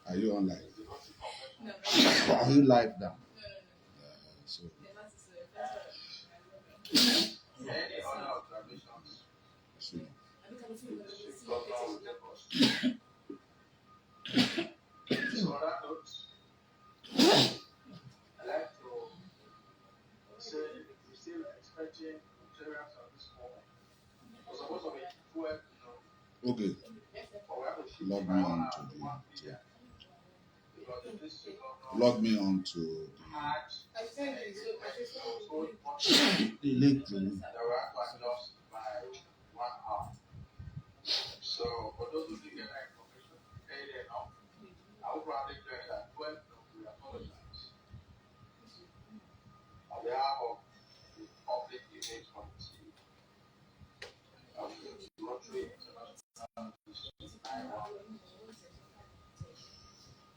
Are you on live? No. Are you live now? So. Any other observations? See. So on that note, I'd like to say we're still expecting materials on this form. We're supposed to be 12, Okay. Log me on to log me on to the link. So for those who didn't get that information, early enough, I will probably join at 12. We apologize. On behalf of the Public Image Committee of the Rotary International District.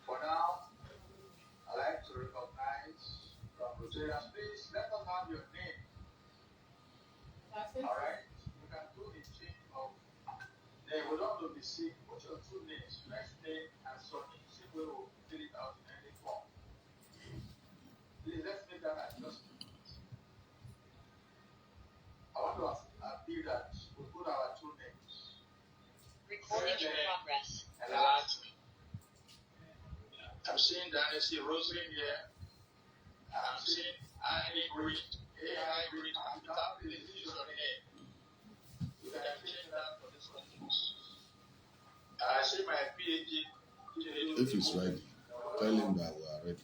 For now, I'd like to recognize from Rotarians, please let us have your name. Alright? You can do a change of name. We don't know the same, but your two names, first name and surname. Same way we'll fill it out in any form. Please let's make that adjustment. I want to appeal that we put our two names. Recording in progress. And the last name. I'm seeing Dynasty Rosalind here. I'm seeing Annie Green. AI Green. Without the decision name. You can change that for this one. I see my PhD. If it's ready, tell him that we are ready.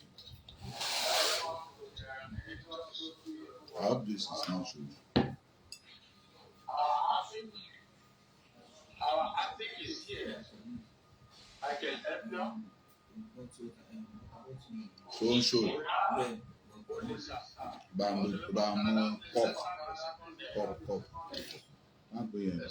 I hope this is not true. Our acting is here. I can help you. So Bamboo, pop. I'm being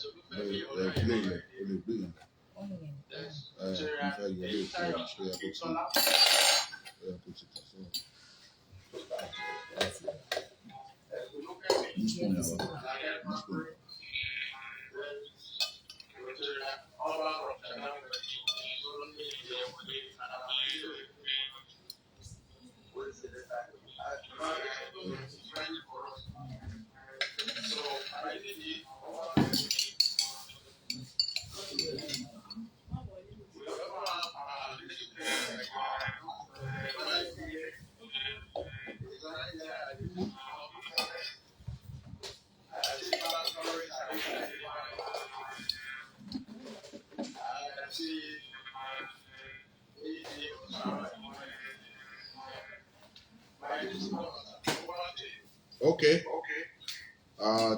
Okay.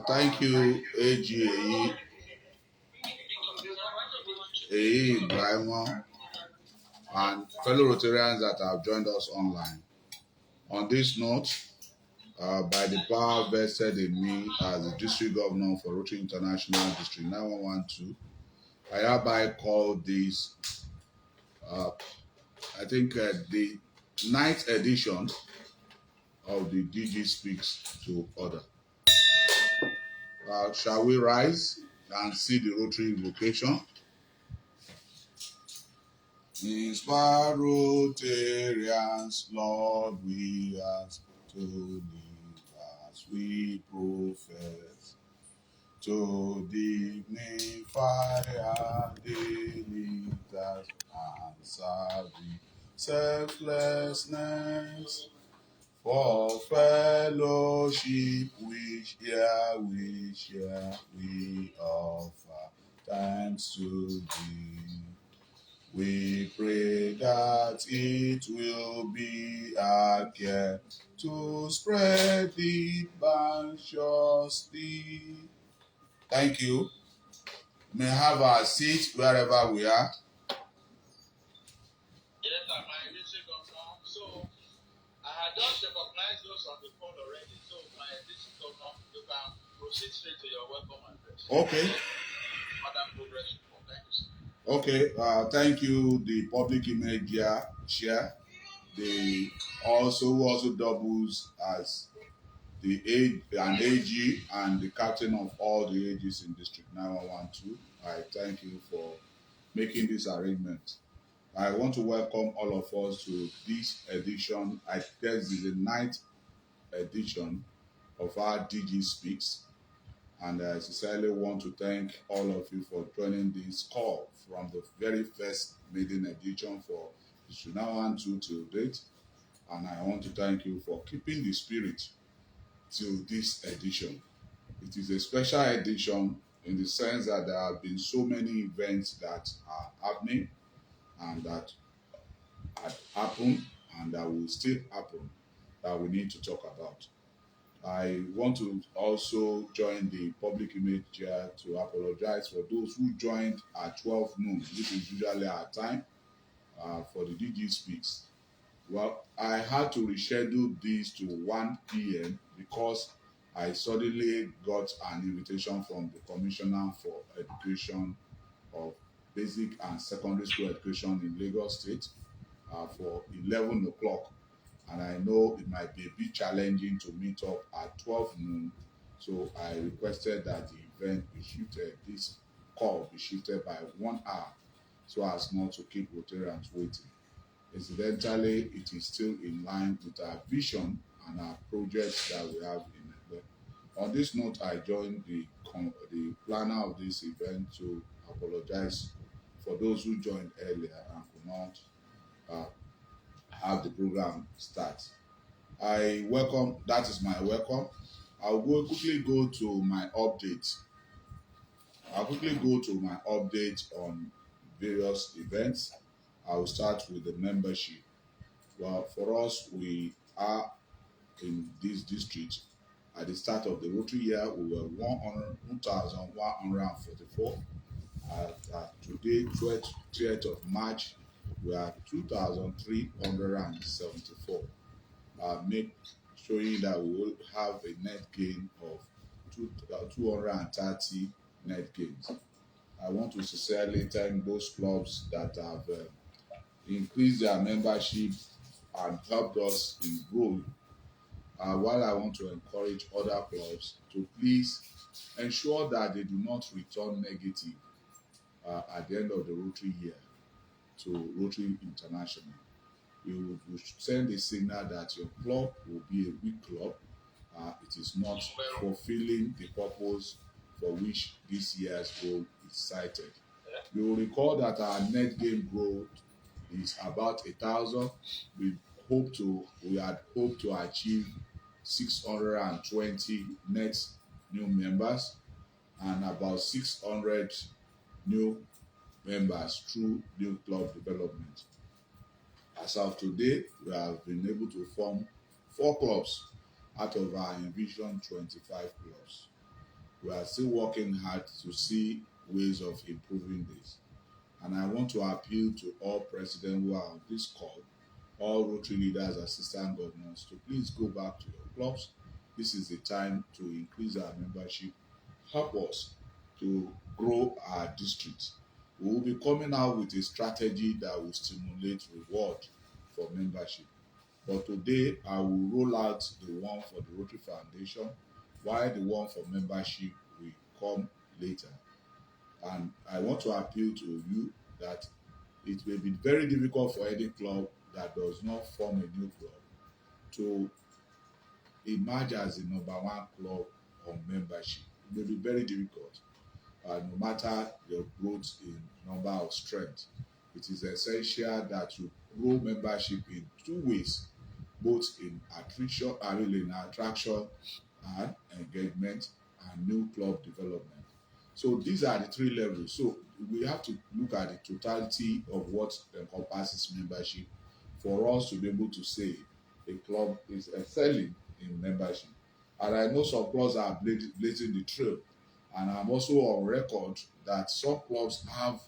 Thank you, AGAE, Ibrahim, and fellow Rotarians that have joined us online. On this note, by the power vested in me as the District Governor for Rotary International District 9112, I hereby call this, the 9th edition of the DG Speaks to order. Shall we rise and see the Rotary invocation? Inspire Rotarians, Lord, we ask to live as we profess, to dignify our daily task and service, selflessness, for fellowship which here we share, we offer thanks to thee. We pray that it will be our care to spread it bounteously. Thank you. We may have our seat wherever we are. Yes, my district governor. So I had just recognized those on the phone already. So my district governor, you can proceed straight to your welcome address. Okay. Madam Progress report. Thank you, sir. Okay. Thank you, the public image chair. They also doubles as the AG and the captain of all the AGs in District 9112. I thank you for making this arrangement. I want to welcome all of us to this edition. I guess this is the 9th edition of our DG Speaks. And I sincerely want to thank all of you for joining this call from the very first maiden edition for District 9112 till date. And I want to thank you for keeping the spirit till this edition. It is a special edition in the sense that there have been so many events that are happening and that had happened and that will still happen that we need to talk about. I want to also join the public image chair to apologize for those who joined at 12 noon, which is usually our time for the DG Speaks. Well, I had to reschedule this to 1 p.m. because I suddenly got an invitation from the Commissioner for Education of Basic and Secondary School Education in Lagos State for 11 o'clock. And I know it might be a bit challenging to meet up at 12 noon. So I requested that the event be shifted, this call be shifted by 1 hour so as not to keep Rotarians waiting. Incidentally, it is still in line with our vision and our projects that we have in it. On this note, I joined the planner of this event to apologize for those who joined earlier and could not have the program start. That is my welcome. I'll quickly go to my update. I'll quickly go to my update on various events. I will start with the membership. Well, for us, we are in this district. At the start of the Rotary year, we were 1,144. Today, 12th of March, we are 2,374. Showing that we will have a net gain of 230 net gains. I want to sincerely thank those clubs that have increased their membership and helped us in growing. While I want to encourage other clubs to please ensure that they do not return negative at the end of the Rotary year to Rotary International. You should send a signal that your club will be a weak club. It is not fulfilling the purpose for which this year's goal is cited. You will recall that our net gain growth is about 1,000. We had hoped to achieve 620 net new members and about 600 new members through new club development. As of today, we have been able to form 4 clubs out of our envisioned 25 clubs. We are still working hard to see ways of improving this. And I want to appeal to all presidents who are on this call, all Rotary leaders, assistant governors, to please go back to your clubs. This is the time to increase our membership. Help us to grow our district. We will be coming out with a strategy that will stimulate reward for membership. But today, I will roll out the one for the Rotary Foundation, while the one for membership will come later. And I want to appeal to you that it may be very difficult for any club that does not form a new club to emerge as the number one club on membership. It may be very difficult, no matter your growth in number of strength. It is essential that you grow membership in two ways, both in attraction and engagement and new club development. So these are the three levels. So we have to look at the totality of what encompasses membership for us to be able to say a club is excelling in membership. And I know some clubs are blazing the trail. And I'm also on record that some clubs have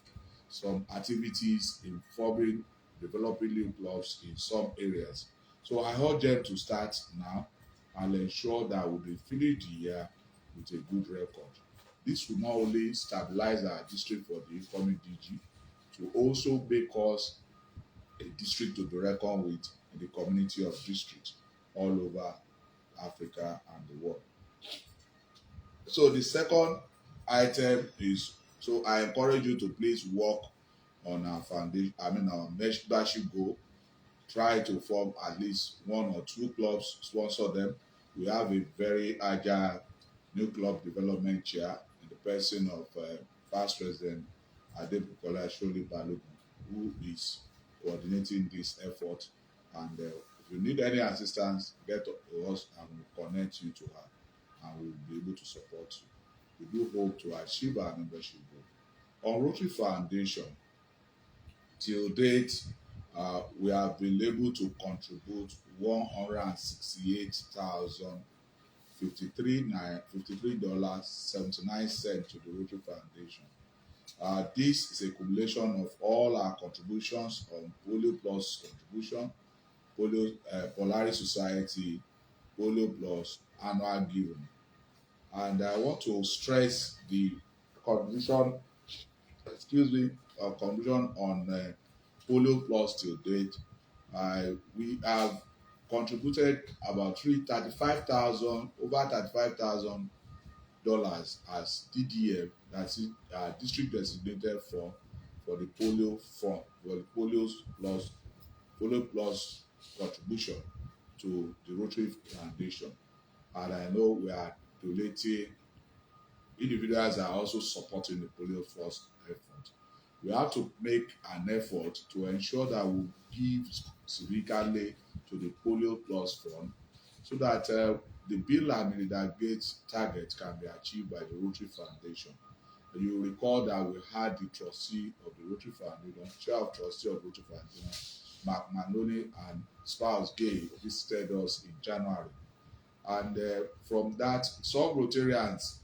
some activities in forming, developing new clubs in some areas. So I urge them to start now and ensure that we'll be finished the year with a good record. This will not only stabilize our district for the incoming DG, to also make us a district to be reckoned with in the community of districts all over Africa and the world. So the second item is, so I encourage you to please work on our foundation, our membership goal. Try to form at least one or two clubs, sponsor them. We have a very agile new club development chair in the person of past president Adebukola Sholi Balogun, who is coordinating this effort. And if you need any assistance, get to us and we'll connect you to her and we'll be able to support you. We do hope to achieve our membership goal. On Rotary Foundation, till date, we have been able to contribute $168,053.79 to the Rotary Foundation. This is a accumulation of all our contributions on Polio Plus contribution, Polaris Society, Polio Plus annual giving. And I want to stress the contribution, contribution on Polio Plus till date. We have contributed about over $35,000 as DDF, that's it, district designated for the polio fund, for the polio plus contribution to the Rotary Foundation. And I know we are donating. Individuals are also supporting the polio first effort. We have to make an effort to ensure that we give significantly to the polio plus fund so that the bill and mitigate target can be achieved by the Rotary Foundation. And you recall that we had the trustee of the Rotary Foundation, chair of trustee of the Rotary Foundation, Mark Manoni and spouse Gay visited us in January. And from that, some Rotarians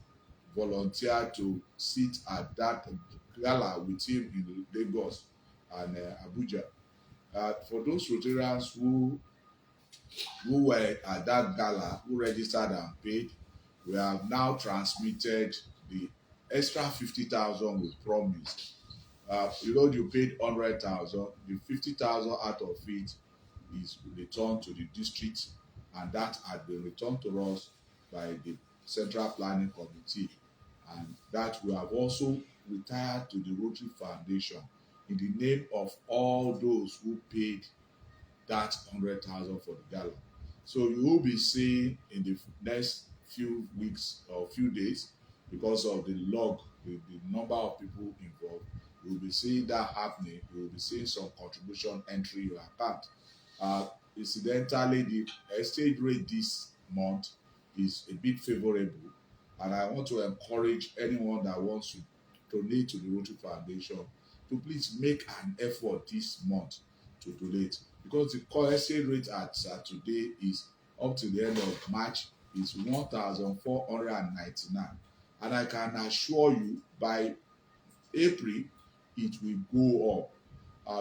volunteered to sit at that gala with him in Lagos and Abuja. For those Rotarians who were at that gala, who registered and paid, we have now transmitted the extra 50,000 we promised. You paid 100,000, the 50,000 out of it is returned to the district, and that had been returned to us by the Central Planning Committee, and that we have also retired to the Rotary Foundation in the name of all those who paid that 100,000 for the gala. So you will be seeing in the next few weeks or few days, because of the number of people involved, you will be seeing that happening. You will be seeing some contribution entry your account. Incidentally, the exchange rate this month is a bit favorable, and I want to encourage anyone that wants to donate to the Rotary Foundation to please make an effort this month to donate, because the exchange rate at today is up to the end of March is 1,499, and I can assure you by April it will go up,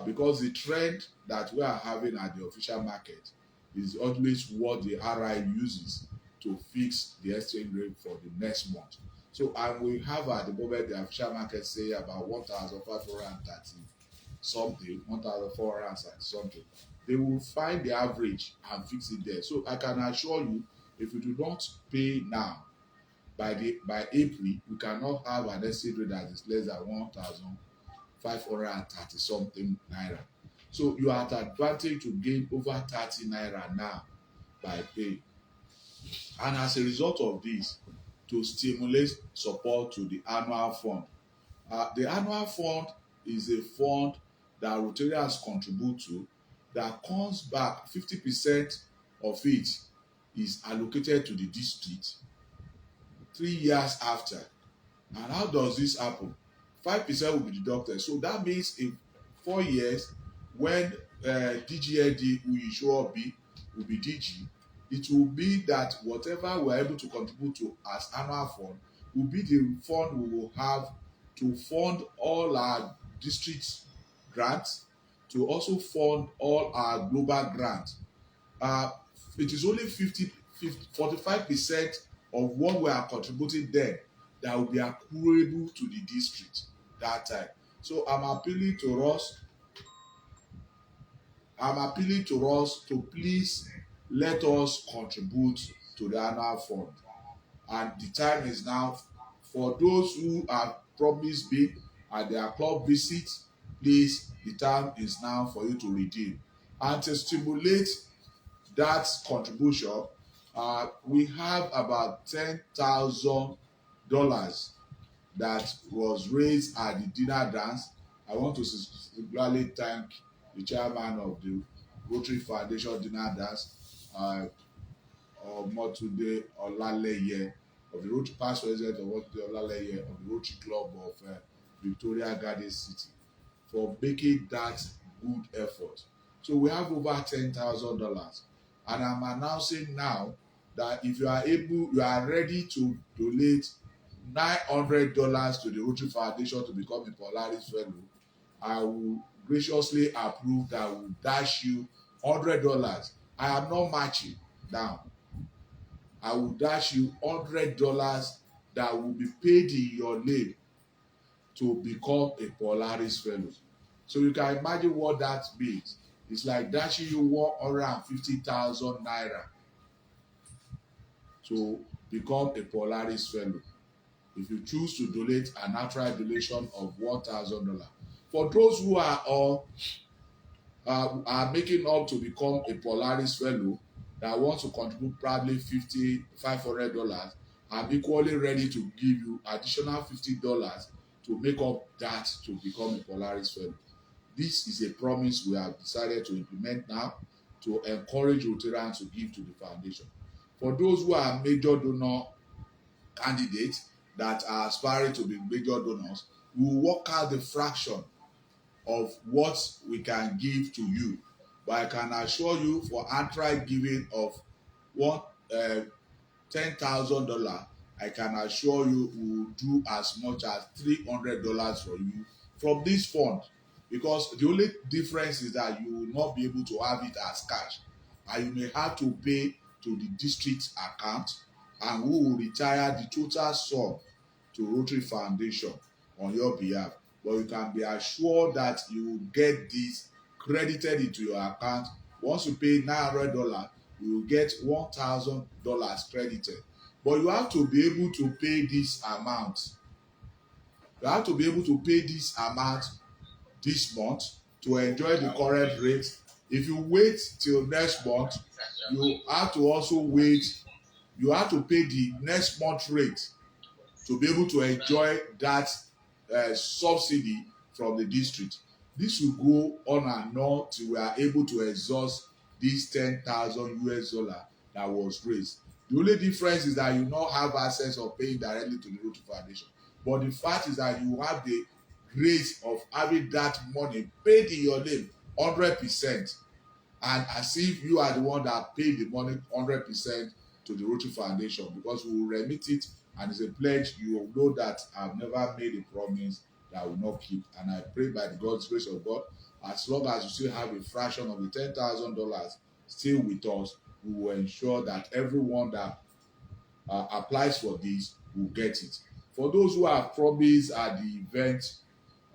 because the trend that we are having at the official market is always what the RI uses to fix the exchange rate for the next month. So, and we have at the moment the official market say about 1,530 something, 1,430 something. They will find the average and fix it there. So I can assure you, if we do not pay now, by April, we cannot have an exchange rate that is less than 1,530 something naira. So you are at advantage to gain over 30 naira now by pay. And as a result of this, to stimulate support to the annual fund. The annual fund is a fund that Rotarians contribute to that comes back 50% of it is allocated to the district 3 years after. And how does this happen? 5% will be deducted. So that means in 4 years, when DGLD will be DG, it will be that whatever we are able to contribute to as annual fund will be the fund we will have to fund all our district grants, to also fund all our global grants. It is only 45% of what we are contributing then that will be accruable to the district that time. So I'm appealing to us to please let us contribute to the annual fund. And the time is now for those who have promised big at their club visit. Please, the time is now for you to redeem. And to stimulate that contribution, we have about $10,000 that was raised at the dinner dance. I want to sincerely thank the chairman of the Rotary Foundation dinner dance, Motunde Olaleye, of the Rotary past president of Motunde Olaleye of the Rotary Club of Victoria Garden City, for making that good effort. So we have over $10,000, and I'm announcing now that if you are ready to donate $900 to the Rotary Foundation to become a Polaris Fellow, I will graciously approve that I will dash you $100. I am not matching down. I will dash you $100 that will be paid in your name to become a Polaris Fellow. So you can imagine what that means. It's like dashing you 150,000 naira to become a Polaris Fellow, if you choose to donate an outright donation of $1,000. For those who are making up to become a Polaris Fellow that want to contribute probably $500, I'm equally ready to give you additional $50 to make up that to become a Polaris Fellow. This is a promise we have decided to implement now to encourage Rotarians to give to the foundation. For those who are major donor candidates that are aspiring to be major donors, we will work out the fraction of what we can give to you. But I can assure you, for outright giving of $10,000, I can assure you we will do as much as $300 for you from this fund, because the only difference is that you will not be able to have it as cash, and you may have to pay to the district account, and we will retire the total sum to Rotary Foundation on your behalf. But you can be assured that you will get this credited into your account. Once you pay $900, you will get $1,000 credited. But you have to be able to pay this amount. You have to be able to pay this amount this month to enjoy the current rate. If you wait till next month, you have to also wait. You have to pay the next month rate to be able to enjoy that subsidy from the district. This will go on and on till we are able to exhaust this $10,000 that was raised. The only difference is that you not have access of paying directly to the Rotary Foundation. But the fact is that you have the grace of having that money paid in your name 100%. and as if you are the one that paid the money 100% to the Rotary Foundation, because we will remit it and it's a pledge. You will know that I've never made a promise that I will not keep. And I pray by the God's grace of God, as long as you still have a fraction of the $10,000 still with us, we will ensure that everyone that applies for this will get it. For those who have promised at the event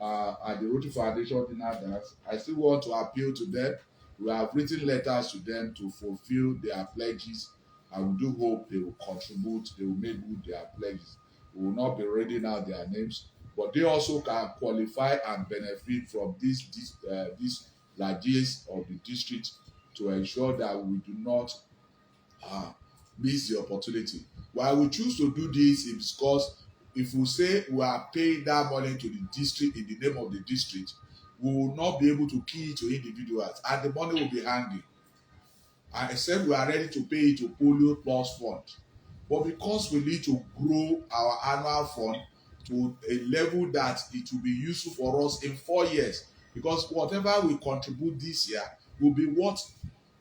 at the Rotary Foundation dinner dance, I still want to appeal to them. We have written letters to them to fulfill their pledges, and we do hope they will contribute, they will make good their pledges. We will not be reading out their names, but they also can qualify and benefit from this largesse of the district, to ensure that we do not miss the opportunity. Why we choose to do this is because if we say we are paying that money to the district in the name of the district, we will not be able to key it to individuals, and the money will be hanging. And except we are ready to pay it to Polio Plus Fund. But because we need to grow our annual fund to a level that it will be useful for us in 4 years, because whatever we contribute this year will be what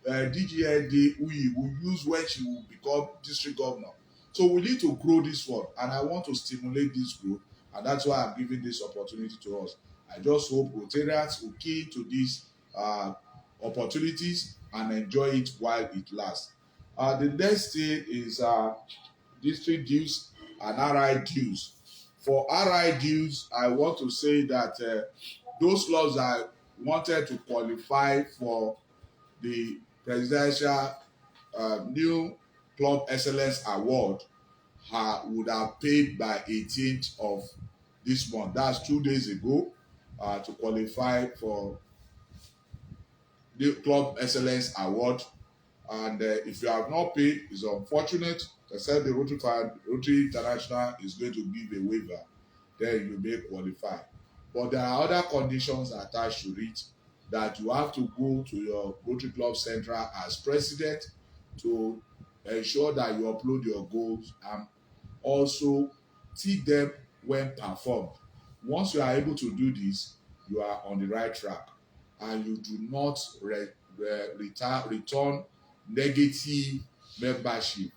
DGLD will use when she will become district governor. So we need to grow this one, and I want to stimulate this growth, and that's why I'm giving this opportunity to us. I just hope Rotarians will key into these opportunities and enjoy it while it lasts. The next thing is district dues and RI dues. For RI dues, I want to say that those clubs that wanted to qualify for the presidential new club excellence award would have paid by 18th of this month. That's 2 days ago, to qualify for the club excellence award. And if you have not paid, it's unfortunate. Except the Rotary International is going to give a waiver, then you may qualify. But there are other conditions attached to it, that you have to go to your Rotary Club Central as president to ensure that you upload your goals, and also tick them when performed. Once you are able to do this, you are on the right track, and you do not return negative membership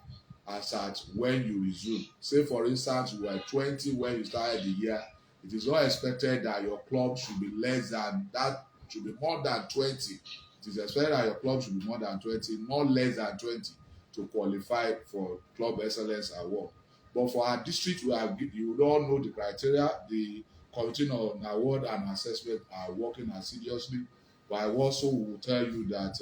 as at when you resume. Say for instance you were 20 when you started the year, it is not expected that your club should be less than that, should be more than 20. It is expected that your club should be more than 20, not less than 20, to qualify for Club Excellence Award. But for our district, we have, you all know the criteria. The Committee on Award and Assessment are working assiduously, but I also will tell you that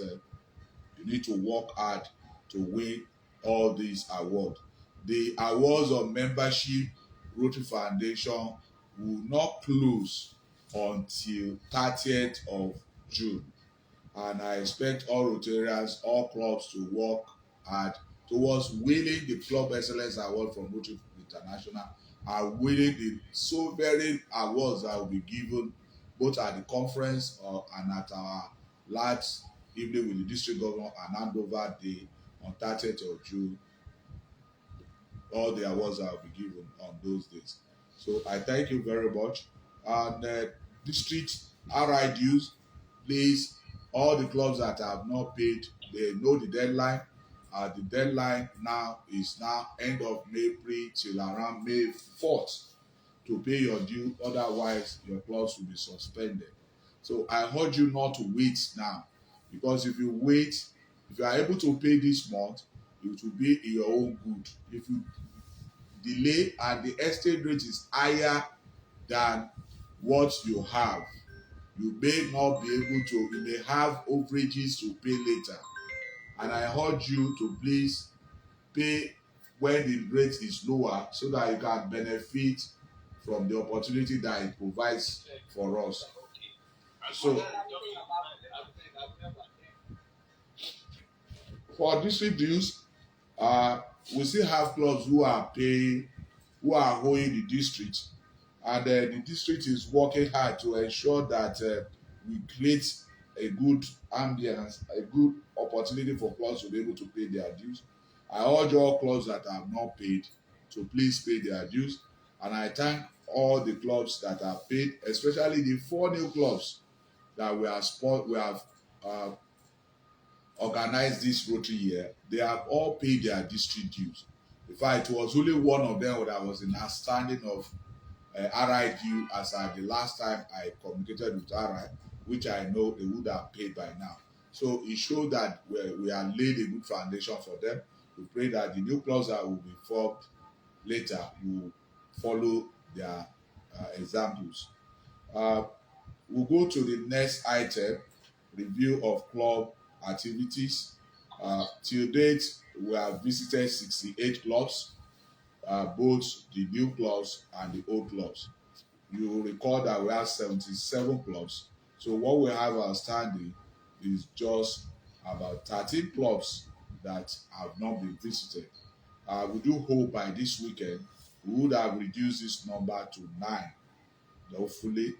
you need to work hard to win all these awards. The awards of membership Rotary Foundation will not close until 30th of June. And I expect all Rotarians, all clubs to work hard towards winning the Club Excellence Award from Rotary International, and winning the so very awards that will be given both at the conference and at our large evening with the district governor and handover day on 30th of June. All the awards that will be given on those days. So I thank you very much. And district RI dues, please, all the clubs that have not paid, they know the deadline. The deadline now is end of April till around May 4th to pay your due. Otherwise, your clubs will be suspended. So I urge you not to wait now, because if you wait, if you are able to pay this month, it will be in your own good. If you delay and the exchange rate is higher than what you have, you may not be able to, you may have overages to pay later. And I urge you to please pay when the rate is lower, so that you can benefit from the opportunity that it provides for us. So for district dues, we still have clubs who are paying, who are owing the district, and the district is working hard to ensure that we create a good ambience, a good opportunity for clubs to be able to pay their dues. I urge all clubs that have not paid to please pay their dues, and I thank all the clubs that have paid, especially the 4 new clubs that we have organized this Rotary year, they have all paid their district dues. In fact, it was only one of them that was in outstanding of RI due as at the last time I communicated with RI, which I know they would have paid by now. So it showed that we have laid a good foundation for them. We pray that the new clubs that will be formed later will follow their examples. Uh, we'll go to the next item, review of club activities. Till date, we have visited 68 clubs, both the new clubs and the old clubs. You will recall that we have 77 clubs. So what we have outstanding is just about 13 clubs that have not been visited. We do hope by this weekend we would have reduced this number to 9. Hopefully,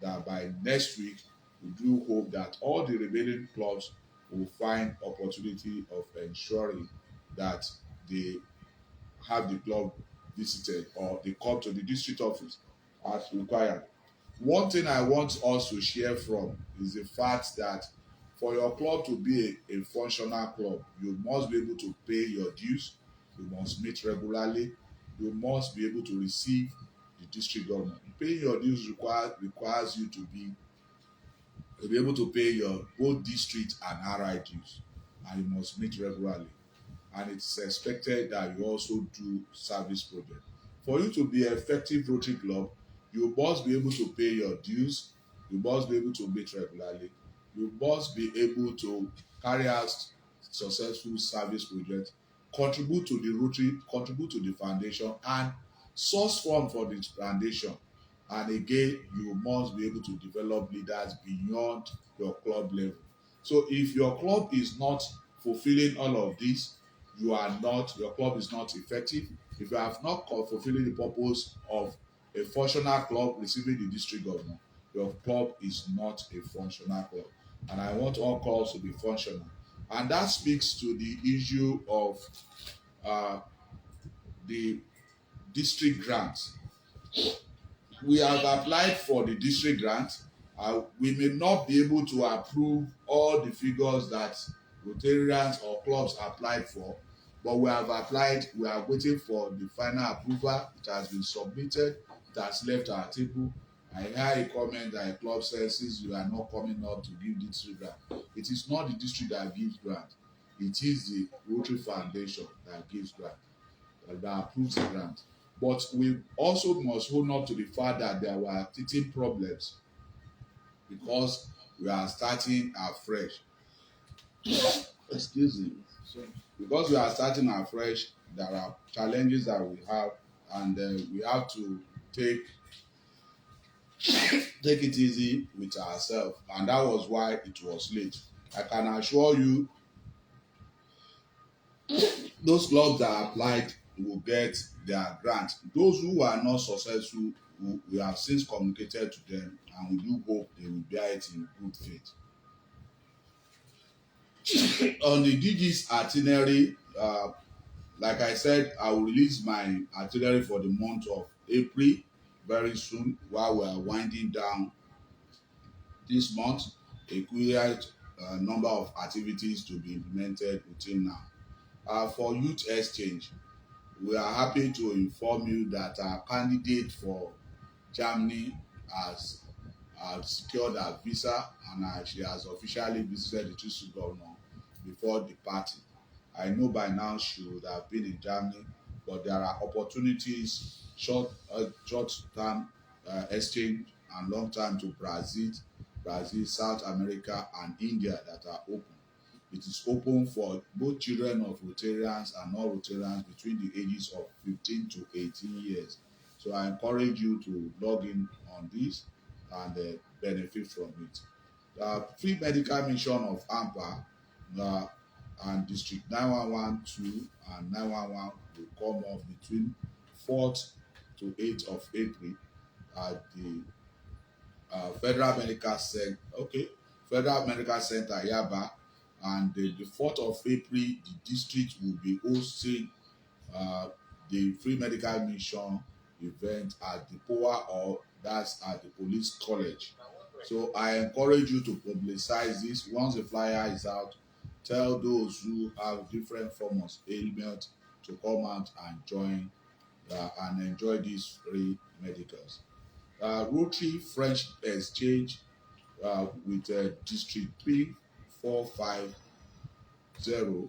that by next week we do hope that all the remaining clubs will find opportunity of ensuring that they have the club visited or they come to the district office as required. One thing I want us to share from is the fact that for your club to be a functional club, you must be able to pay your dues, you must meet regularly, you must be able to receive the district government. Paying your dues requires you to be able to pay your both district and RI dues, and you must meet regularly. And it's expected that you also do service project. For you to be an effective Rotary club, you must be able to pay your dues, you must be able to meet regularly, you must be able to carry out successful service projects, contribute to the Rotary, contribute to the foundation, and source funds for the foundation. And again, you must be able to develop leaders beyond your club level. So if your club is not fulfilling all of this, your club is not effective. If you have not fulfilling the purpose of a functional club receiving the district governor, your club is not a functional club. And I want all clubs to be functional. And that speaks to the issue of uh, the district grants. We have applied for the district grant. We may not be able to approve all the figures that Rotarians or clubs applied for, but we have applied. We are waiting for the final approval. It has been submitted. It has left our table. I hear a comment that a club says, since you are not coming up to give district grant, it is not the district that gives grant. It is the Rotary Foundation that gives grant, that approves the grant. But we also must hold on to the fact that there were teething problems because we are starting afresh. Excuse me. So, because we are starting afresh, there are challenges that we have, and we have to take it easy with ourselves, and that was why it was late. I can assure you, those clubs that applied will get their grant. Those who are not successful, we have since communicated to them, and we do hope they will bear it in good faith. On the DG's itinerary, like I said, I will release my itinerary for the month of April very soon while we are winding down this month. A quite number of activities to be implemented within now. For youth exchange, we are happy to inform you that our candidate for Germany has secured her visa, and she has officially visited the district governor before departing. I know by now she would have been in Germany, but there are opportunities, short-term exchange and long-term to Brazil, South America, and India that are open. It is open for both children of Rotarians and non-Rotarians between the ages of 15 to 18 years. So I encourage you to log in on this and benefit from it. The free medical mission of AMPA and District 9112 and 911 will come off between 4th to 8th of April at the Federal Medical Center. Okay, Federal Medical Center Yaba, and the 4th of April, the district will be hosting the free medical mission event at the POA, or that's at the police college. So I encourage you to publicize this. Once the flyer is out, tell those who have different forms of ailment to come out and join and enjoy these free medicals. Rotary French Exchange with District 3450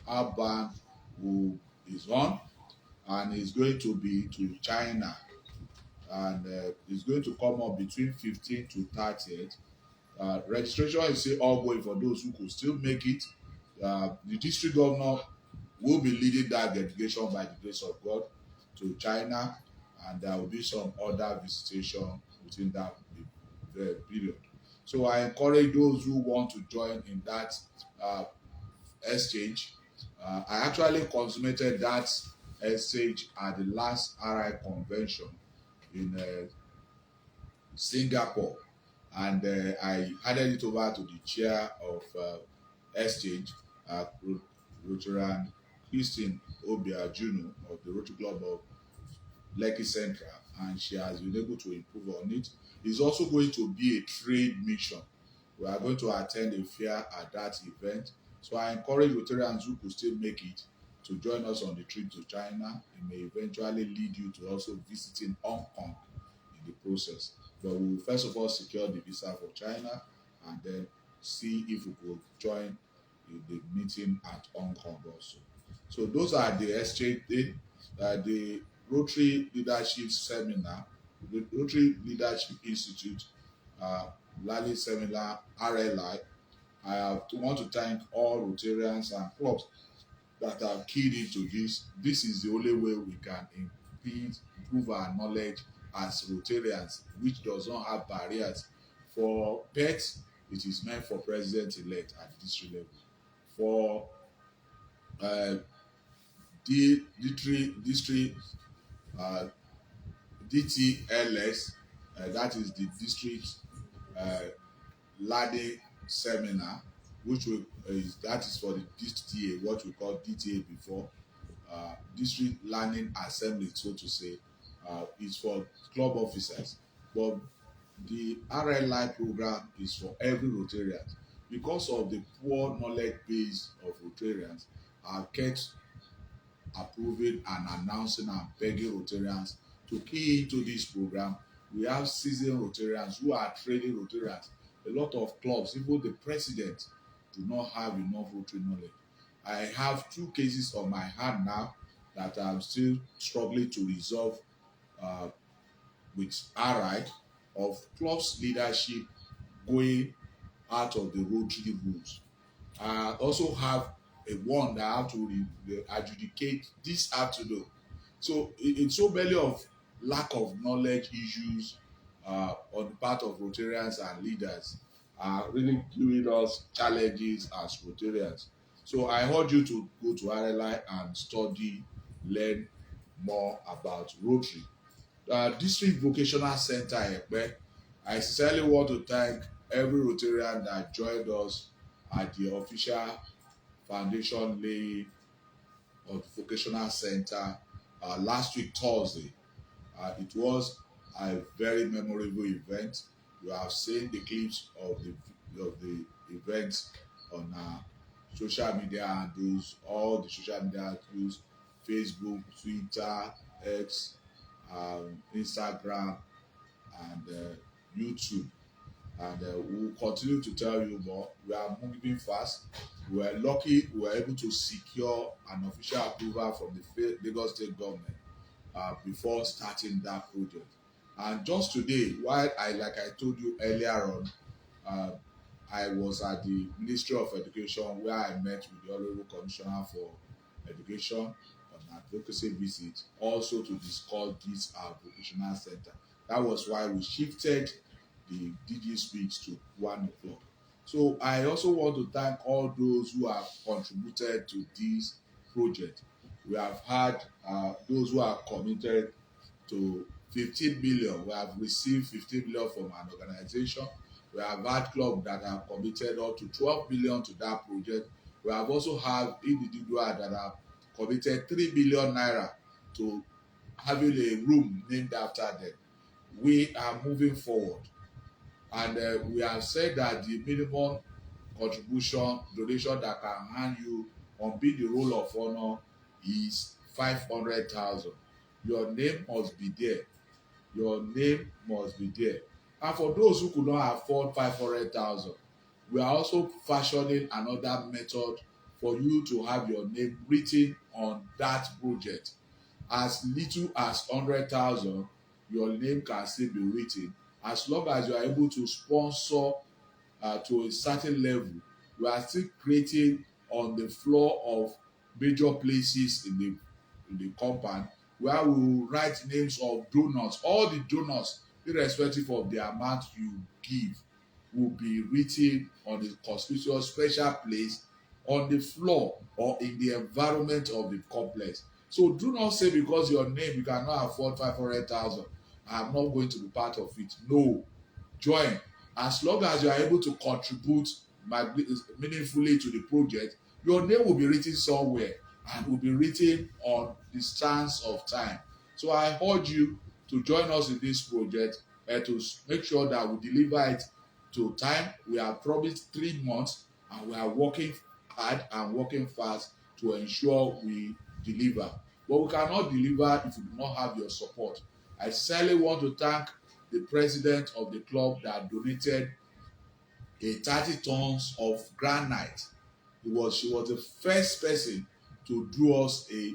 Urban who is on and is going to be to China and it's going to come up between 15th to 30th. Registration is still ongoing for those who could still make it. The district governor will be leading that delegation by the grace of God to China, and there will be some other visitation within that period. So I encourage those who want to join in that uh, exchange. I actually consummated that exchange at the last RI convention in Singapore, and I handed it over to the chair of exchange, Rotarian Christine Obia Juno of the Rotary Club of Lekki Central, and she has been able to improve on it. It's also going to be a trade mission. We are going to attend a fair at that event. So I encourage Rotarians who could still make it to join us on the trip to China. It may eventually lead you to also visiting Hong Kong in the process. But we will first of all secure the visa for China and then see if we could join the meeting at Hong Kong also. So those are the exchange, the Rotary Leadership Seminar, the Rotary Leadership Institute, Lally Seminar, RLI. I want to thank all Rotarians and clubs that are keyed into this. This is the only way we can improve our knowledge as Rotarians, which does not have barriers. For pets, it is meant for president-elect at the district level. For district DTLS, that is the district Lade seminar, which that is for the DTA, what we call DTA before, district learning assembly, so to say, is for club officers. But the RLI program is for every Rotarian. Because of the poor knowledge base of Rotarians, are kept approving and announcing and begging Rotarians to key into this program. We have seasoned Rotarians who are training Rotarians. A lot of clubs, even the president, do not have enough Rotary knowledge. I have 2 cases on my hand now that I'm still struggling to resolve with RI of clubs leadership going out of the Rotary rules. I also have a one that I have to adjudicate this afternoon. So it's so many of lack of knowledge issues on the part of Rotarians and leaders are really giving us challenges as Rotarians. So I urge you to go to RLI and study, learn more about Rotary. District Vocational Center Ekpe, I sincerely want to thank every Rotarian that joined us at the official foundation laying of the vocational center last week Thursday. It was a very memorable event. You have seen the clips of the event on social media handles, all the social media handles, Facebook, Twitter, X, Instagram, and YouTube. And we'll continue to tell you more. We are moving fast. We are lucky we were able to secure an official approval from the Lagos State government before starting that project. And just today, while like I told you earlier on, I was at the Ministry of Education where I met with the Honorable Commissioner for Education on an advocacy visit, also to discuss this vocational center. That was why we shifted the DG speech to 1 o'clock. So I also want to thank all those who have contributed to this project. We have had those who are committed to 15 million. We have received 15 million from an organization. We have had clubs that have committed up to 12 million to that project. We have also had individuals that have committed 3 million naira to having a room named after them. We are moving forward. And we have said that the minimum contribution donation that can hand you on being the roll of honor is 500,000. Your name must be there. Your name must be there. And for those who could not afford 500,000, we are also fashioning another method for you to have your name written on that project. As little as 100,000, your name can still be written as long as you are able to sponsor to a certain level. We are still creating on the floor of major places in the compound where we will write names of donors. All the donors, irrespective of the amount you give, will be written on a conspicuous special place on the floor or in the environment of the complex. So do not say because your name you cannot afford 500,000, I'm not going to be part of it. No, join. As long as you are able to contribute meaningfully to the project, your name will be written somewhere and will be written on the strands of time. So I urge you to join us in this project and to make sure that we deliver it to time. We have promised 3 months and we are working hard and working fast to ensure we deliver. But we cannot deliver if we do not have your support. I sincerely want to thank the president of the club that donated a 30 tons of granite. She was the first person to do us a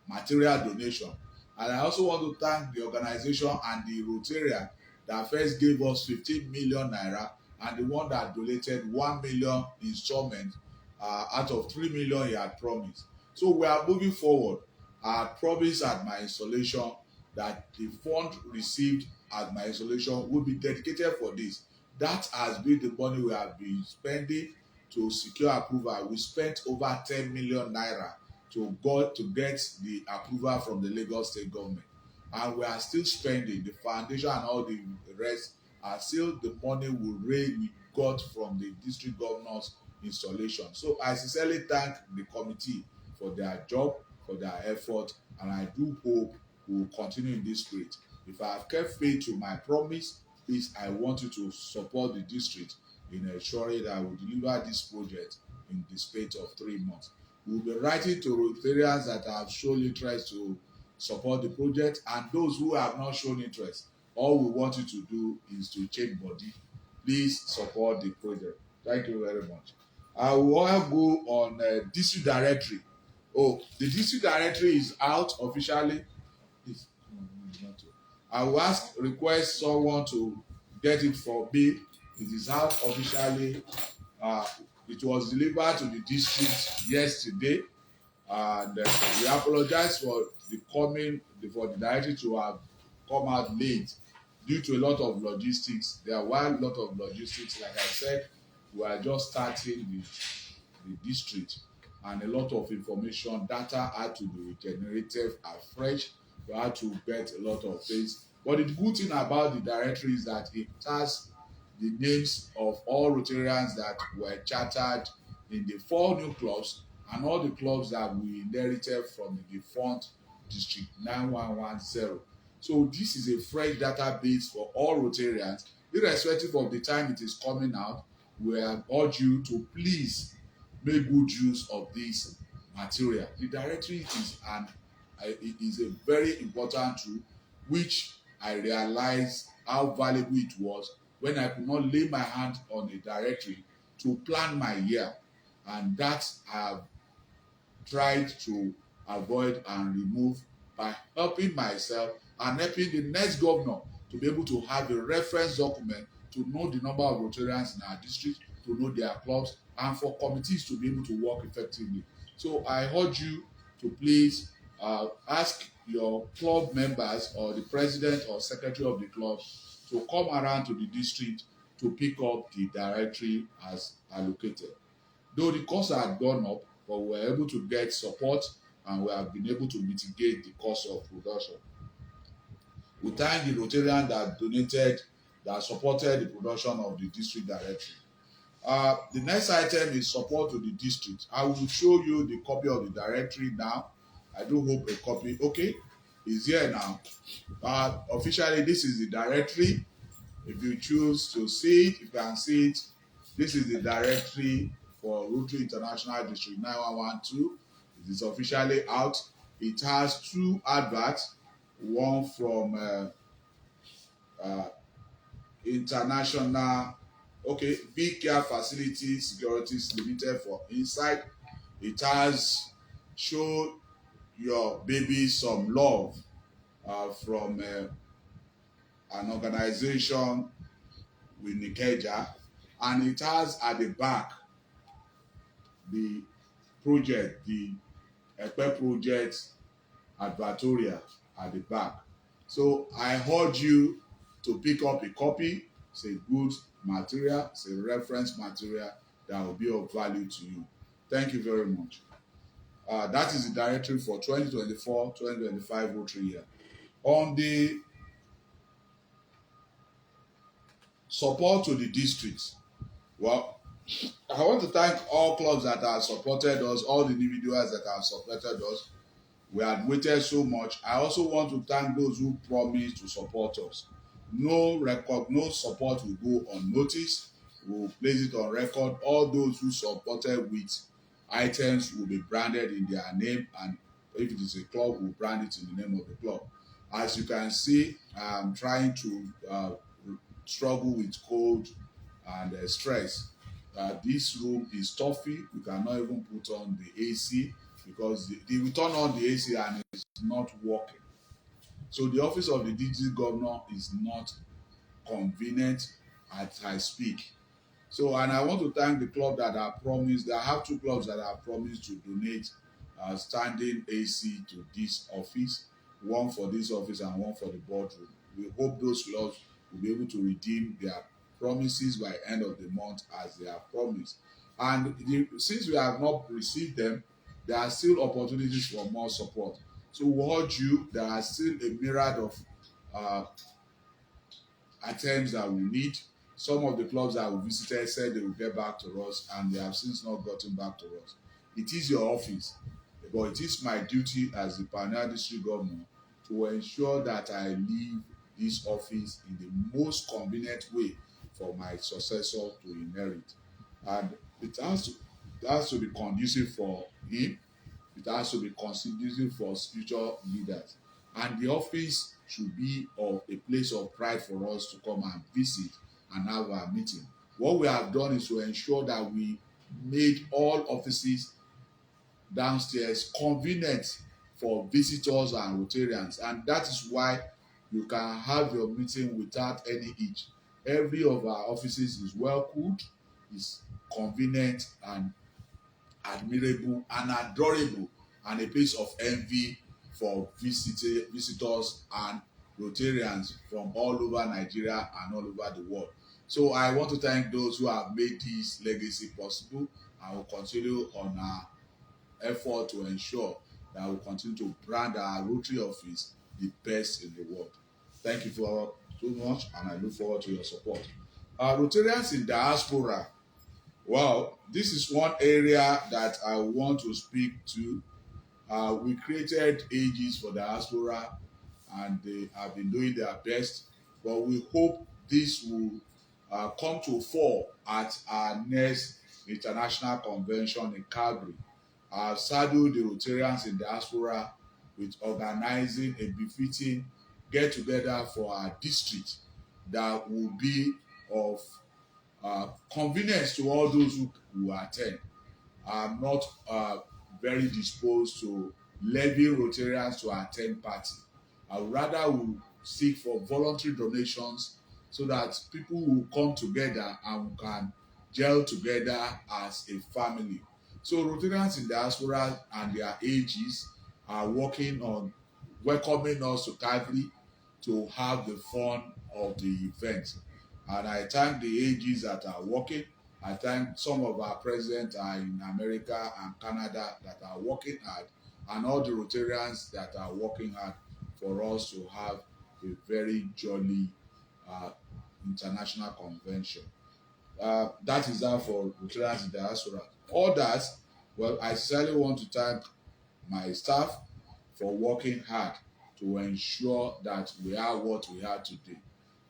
material donation. And I also want to thank the organization and the Rotarian that first gave us 15 million naira and the one that donated 1 million installment out of 3 million he had promised. So we are moving forward. I promised at my installation that the fund received at my installation will be dedicated for this. That has been the money we have been spending to secure approval. We spent over 10 million naira to get the approval from the Lagos state government, and we are still spending. The foundation and all the rest are still the money we got from the district governor's installation. So I sincerely thank the committee for their job, for their effort, and I do hope we will continue in this spirit. If I have kept faith to my promise, please, I want you to support the district in ensuring that I will deliver this project in the space of 3 months. We will be writing to Rotarians that have shown interest to support the project, and those who have not shown interest. All we want you to do is to change body. Please support the project. Thank you very much. I will go on district directory. Oh, the district directory is out officially. Please, I will request someone to get it for me. It is out officially. It was delivered to the district yesterday, and we apologize for the directory to have come out late due to a lot of logistics. There were a lot of logistics. Like I said, we are just starting the district, and a lot of information data had to be generated afresh. We had to get a lot of things. But the good thing about the directory is that it has the names of all Rotarians that were chartered in the 4 new clubs and all the clubs that we inherited from the defunct district 9110. So this is a fresh database for all Rotarians, irrespective of the time it is coming out. We urge you to please make good use of this material. The directory is a very important tool, which I realized how valuable it was when I could not lay my hand on a directory to plan my year, and that I have tried to avoid and remove by helping myself and helping the next governor to be able to have a reference document to know the number of Rotarians in our district, to know their clubs, and for committees to be able to work effectively. So I urge you to please ask your club members or the president or secretary of the club to come around to the district to pick up the directory as allocated. Though the costs had gone up, but we were able to get support and we have been able to mitigate the cost of production. We thank the Rotarian that supported the production of the district directory. The next item is support to the district. I will show you the copy of the directory now. I do hope a copy, okay, is here now. Officially, this is the directory. If you choose to see it, you can see it. This is the directory for Rotary International District 9112. It is officially out. It has 2 adverts, one from International, Big Care Facility Securities Limited for inside. It has show your baby some love from an organization with Nikeja, and it has at the back the project, the Epe project advertorial at the back. So I urge you to pick up a copy. It's a good material, it's a reference material that will be of value to you. Thank you very much. That is the directory for 2024-2025 Rotary year. On the support to the districts, well, I want to thank all clubs that have supported us, all the individuals that have supported us. We had waited so much. I also want to thank those who promised to support us. No record, no support will go unnoticed. We will place it on record. All those who supported with items will be branded in their name, and if it is a club, we'll brand it in the name of the club. As you can see, I'm trying to struggle with cold and stress. This room is stuffy. We cannot even put on the AC because we turn on the AC and it's not working. So the office of the district governor is not convenient as I speak. So, and I want to thank the club that have promised. I have 2 clubs that have promised to donate standing AC to this office, one for this office and one for the boardroom. We hope those clubs will be able to redeem their promises by end of the month as they have promised. And since we have not received them, there are still opportunities for more support. So we urge you, there are still a myriad of items that we need. Some of the clubs that we visited said they will get back to us, and they have since not gotten back to us. It is your office, but it is my duty as the Pioneer District Governor to ensure that I leave this office in the most convenient way for my successor to inherit. And it has to be conducive for him. It has to be conducive for future leaders. And the office should be of a place of pride for us to come and visit and have our meeting. What we have done is to ensure that we made all offices downstairs convenient for visitors and Rotarians, and that is why you can have your meeting without any hitch. Every of our offices is well cooled, is convenient and admirable and adorable, and a place of envy for visitors and Rotarians from all over Nigeria and all over the world. So I want to thank those who have made this legacy possible, and will continue on our effort to ensure that we continue to brand our Rotary office the best in the world. Thank you for so much, and I look forward to your support. Rotarians in diaspora. Well, this is one area that I want to speak to. We created AGs for diaspora, and they have been doing their best, but we hope this will come to fore at our next international convention in Calgary. I've saddled the Rotarians in diaspora with organizing a befitting get-together for our district that will be of convenience to all those who attend. I'm not very disposed to levy Rotarians to attend party. I would rather will seek for voluntary donations so that people will come together and can gel together as a family. So Rotarians in diaspora and their AGs are working on welcoming us to Calgary to have the fun of the event. And I thank the AGs that are working. I thank some of our presidents are in America and Canada that are working hard, and all the Rotarians that are working hard for us to have a very jolly international convention. That is that for Rotarians in diaspora. All that, well, I sincerely want to thank my staff for working hard to ensure that we are what we are today.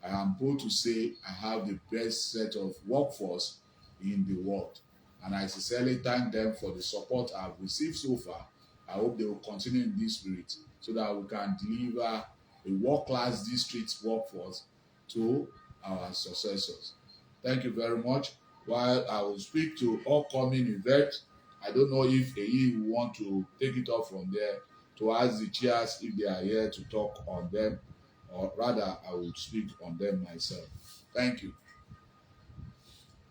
I am bold to say I have the best set of workforce in the world. And I sincerely thank them for the support I've received so far. I hope they will continue in this spirit so that we can deliver a world-class district workforce to our successors. Thank you very much. While I will speak to upcoming events, I don't know if Eyi will want to take it off from there to ask the chairs if they are here to talk on them, or rather, I will speak on them myself. Thank you.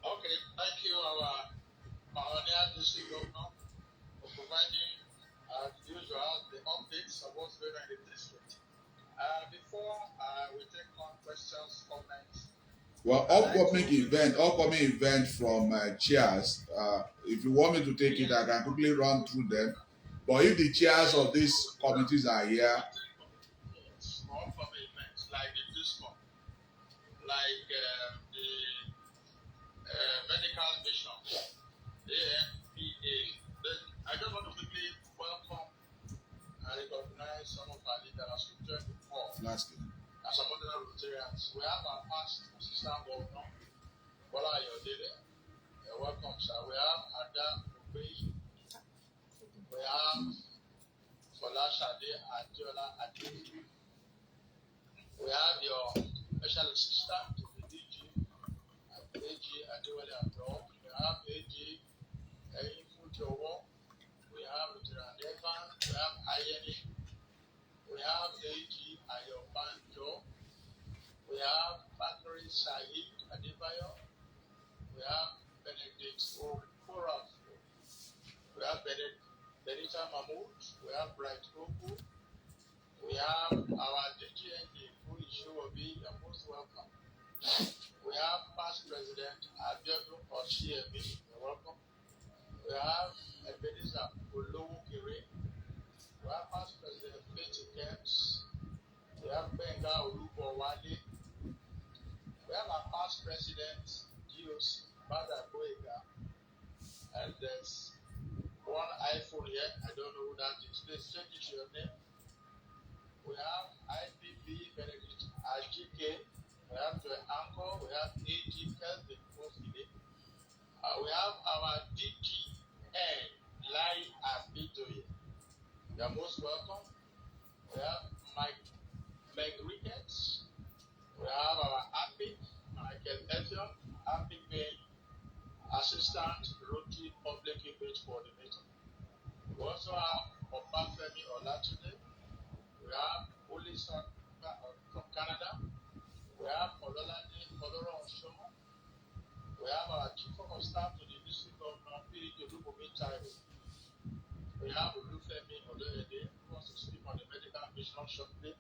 Okay, thank you, our pioneer district governor, for providing, as usual, the updates of what's going on in the district. Before we take on questions, comments. Well, upcoming event from chairs. If you want me to take it, I can quickly run through them. But if the chairs of these committees are here, Upcoming events like this one, like the medical mission, AMPA. I just want to quickly welcome and recognize some of our leaders as we joined before. last thing. As some other Rotarians, we have our past assistant governor, Bola Ayodele. Welcome, sir. We have Ada Obey. We have Folashade Adiola Adesi. We have your special assistant, the DG, AG Adewale Abroad. We have AG Fujowo. We have Rotarian Olufemi. We have Ayeni. We have AG Ayobanjo. We have Bakari Said Adebayo. We have Benedict Okorafu. We have Benita Mahmoud. We have Bright Oku. We have our DGND, who is Showobi. You're most welcome. We have past President Abiodun Oshiemi. You're welcome. We have Ebenezer Olowokere. We have past President Betty Kemps. We have Benga Olubowale. We have our past President Gios Bada Boega. And there's one iPhone here. I don't know who that is. Please change it to your name. We have IPP Benedict Ajike. We have Joy Anko. We have AG Kelvin Kofide. We have our DGN Lai Abidoye. You are most welcome. We have Meg Ricketts. We have our APIC, Michael Ethion, APIC being Assistant Rotary Public Image Coordinator. We also have Obafemi Olatunde. We have Olison from Canada. We have Ololade Oloronsomo. We have our Chief of Staff to the District Governor, P.D. Olubumi Taiwo. We have Olufemi Adenekan, who wants to speak on the medical mission shortly.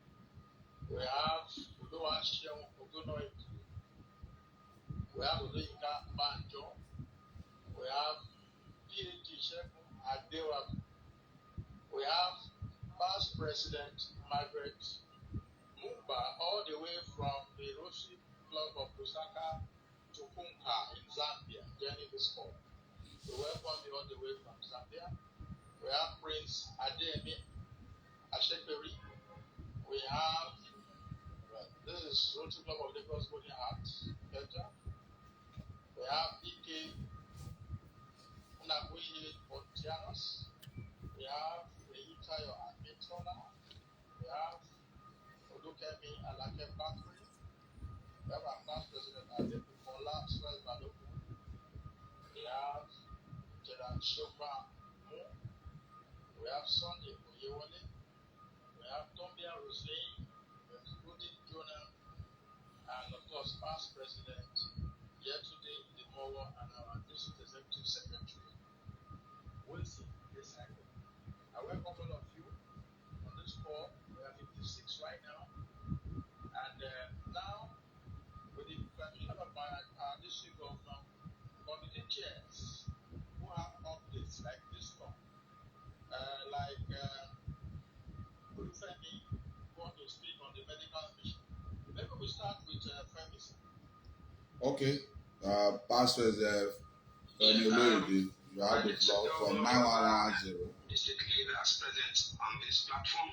We have Oluwaseun Ogunoibu. We have Oluyinka Banjo. We have P.D. Segun Adewabu. We have past President Margaret Mumba, all the way from the Rotary Club of Lusaka to Punka in Zambia, joining this call. We welcome you all the way from Zambia. We have Prince Ademi Ashekeri. We have, this is Rotary Club of Lagos Golden Hearts, Delta. We have Ike Unabuyi Pontianos. We have Eyitayo Akitola. We have Olukemi Alake Bakri. We have our past President Adebukola Swell Balogun. We have Gerard Shokra Mu. We have Sunday Oyewole. We have Tombia Rosaine. We have Rudy Jonah. And of course, past President Yetunde Demowo and our District Executive Secretary, Wilson Desago. I welcome all of you on this call. We are 56 right now. And now, with the permission of our district governor, committee chairs who have updates like this one, like Olufemi, who want to speak on the medical mission. Maybe we start with Femi. Okay. Pastor Femi Oluyede, you have the floor from 9110. District leaders present on this platform.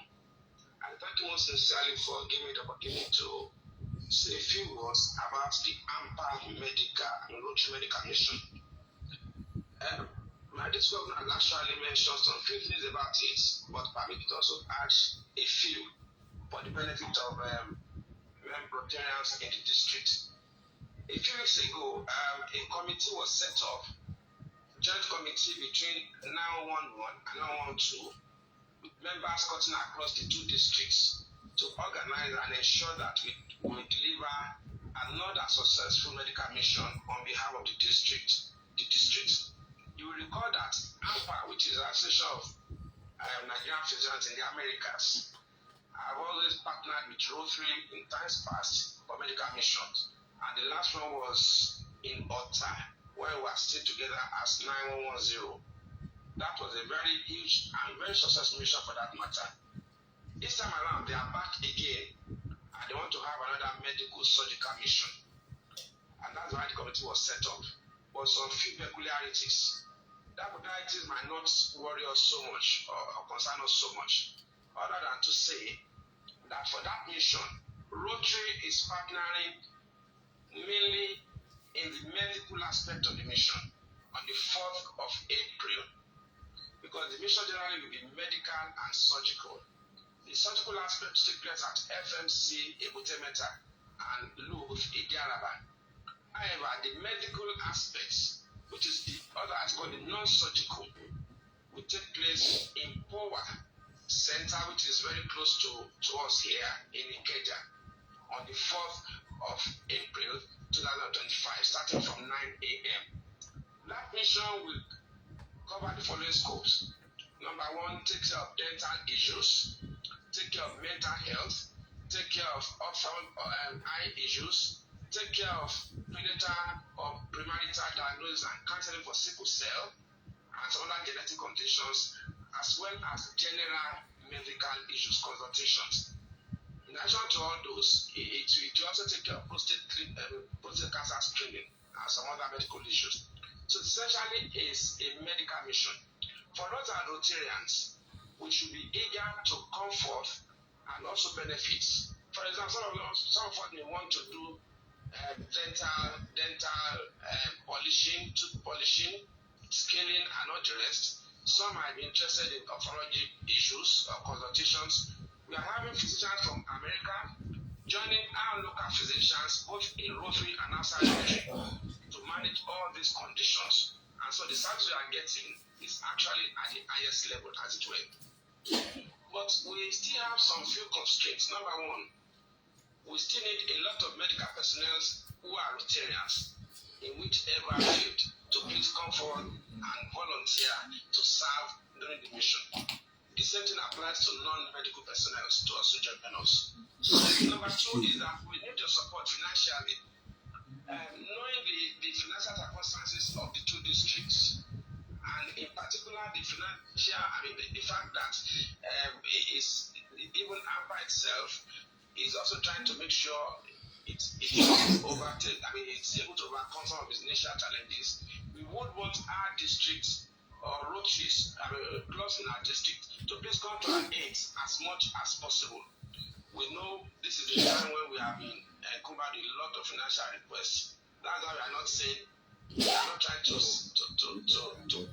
And thank you most sincerely for giving me the opportunity to say a few words about the AMPA Medical and Rotary Medical Mission. this governor has actually mentioned some few things about it, but permit it also add a few for the benefit of Rotarians in the district. A few weeks ago, a committee was set up, joint committee between 911 and 912, with members cutting across the two districts to organize and ensure that we deliver another successful medical mission on behalf of the district. You will recall that AMPA, which is the Association of Nigerian Physicians in the Americas, have always partnered with Rotary in times past for medical missions. And the last one was in Otta, where we were still together as 9110. That was a very huge and very successful mission for that matter. This time around, they are back again, and they want to have another medical surgical mission. And that's why the committee was set up. But some few peculiarities. That peculiarities might not worry us so much or concern us so much, other than to say that for that mission, Rotary is partnering mainly in the medical aspect of the mission on the 4th of April, because the mission generally will be medical and surgical. The surgical aspect takes place at FMC Ebutemeta and Louvre Idiaraba. However, the medical aspects, which is the other aspect, the non-surgical, will take place in Power Center, which is very close to us here in Ikeja, on the 4th of April 2025, starting from 9 a.m. That mission will cover the following scopes. Number one, take care of dental issues, take care of mental health, take care of eye issues, take care of prenatal or premarital diagnosis and counseling for sickle cell and some other genetic conditions, as well as general medical issues consultations. In addition to all those, it will also take care of prostate cancer screening and some other medical issues. So essentially, it's a medical mission. For us as Rotarians, we should be eager to come forth and also benefit. For example, some of us may want to do dental polishing, tooth polishing, scaling, and all the rest. Some might be interested in ophthalmology issues or consultations. We are having physicians from America joining our local physicians, both in Rotary and outside Rotary, to manage all these conditions. And so the service we are getting is actually at the highest level, as it were. But we still have some few constraints. Number one, we still need a lot of medical personnel who are Rotarians in whichever field to please come forward and volunteer to serve during the mission. The same thing applies to non-medical personnel to also join us. Number two is that we need your support financially. Knowing the financial circumstances of the two districts, and in particular the financial, the fact that even AMPA itself is also trying to make sure it's able to overcome some of its initial challenges. We would want our districts or Rotaries, clubs in our district, to please come to our aid as much as possible. We know this is the time when we have been covered with a lot of financial requests. That's why we are not saying, we are not trying to place the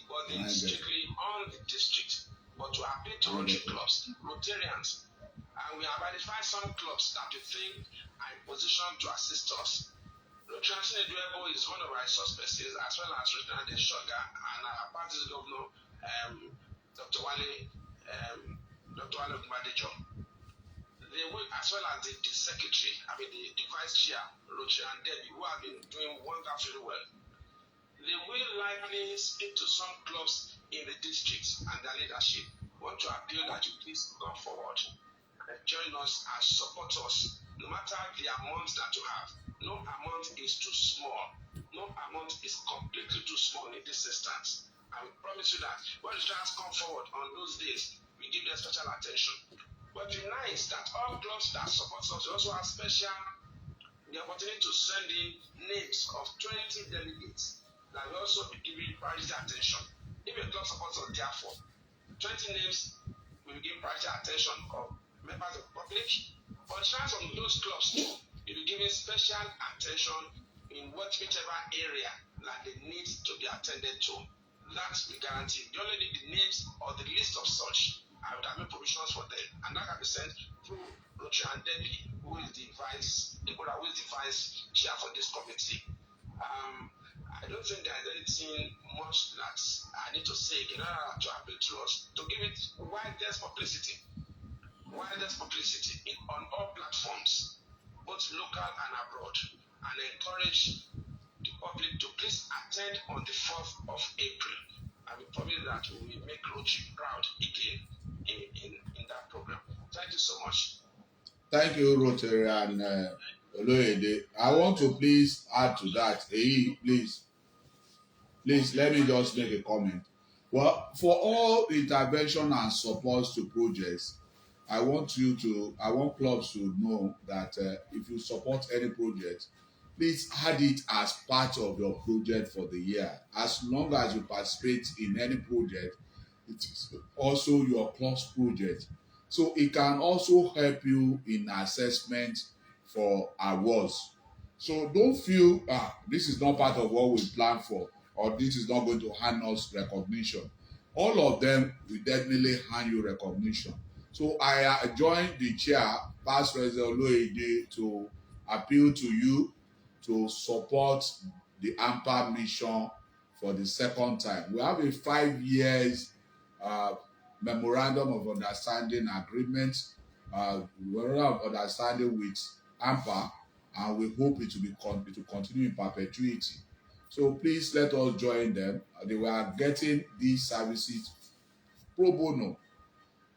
burden strictly on the district, but to appeal to Rotary clubs, Rotarians. And we have identified some clubs that we think are in position to assist us. Rotary International Dues is one of our suspects, as well as Rotary Sugar and our party's governor, Dr. Wale Okumadejo. They will, as well as the secretary, the vice chair, Rotary and Debbie, who have been doing wonderfully well. They will likely speak to some clubs in the districts and their leadership. We want to appeal that you please come forward and join us and support us, no matter the amount that you have. No amount is too small. No amount is completely too small in this instance. I will promise you that when the students come forward on those days, we give them special attention. But it's nice that all clubs that support us also have the opportunity to send in names of 20 delegates that will also be giving priority attention. If a club supports us, therefore, 20 names will be given priority attention of members of the public. But chance of those clubs too, you'll be giving special attention in whichever area like the needs to be attended to. That we guarantee. You only need the names or the list of such. I would have made provisions for them, and that can be sent through Rotary and Debbie, who is the vice chair for this committee. I don't think there is anything much that I need to say in order to appeal to us to give it widest publicity on all platforms, both local and abroad, and encourage the public to please attend on the 4th of April. And we promise that we will make Rotary proud again in that program. Thank you so much. Thank you, Rotarian Olufemi. I want to please add to that. Hey, please, let me just make a comment. Well, for all intervention and support to projects, I want clubs to know that if you support any project, please add it as part of your project for the year. As long as you participate in any project, it is also your club's project. So it can also help you in assessment for awards. So don't feel this is not part of what we plan for, or this is not going to hand us recognition. All of them will definitely hand you recognition. So I join the chair, Past President Oloyede, to appeal to you to support the AMPA mission for the second time. We have a 5 years memorandum of understanding agreement, memorandum of understanding with AMPA, and we hope it will continue in perpetuity. So please let us join them. They were getting these services pro bono,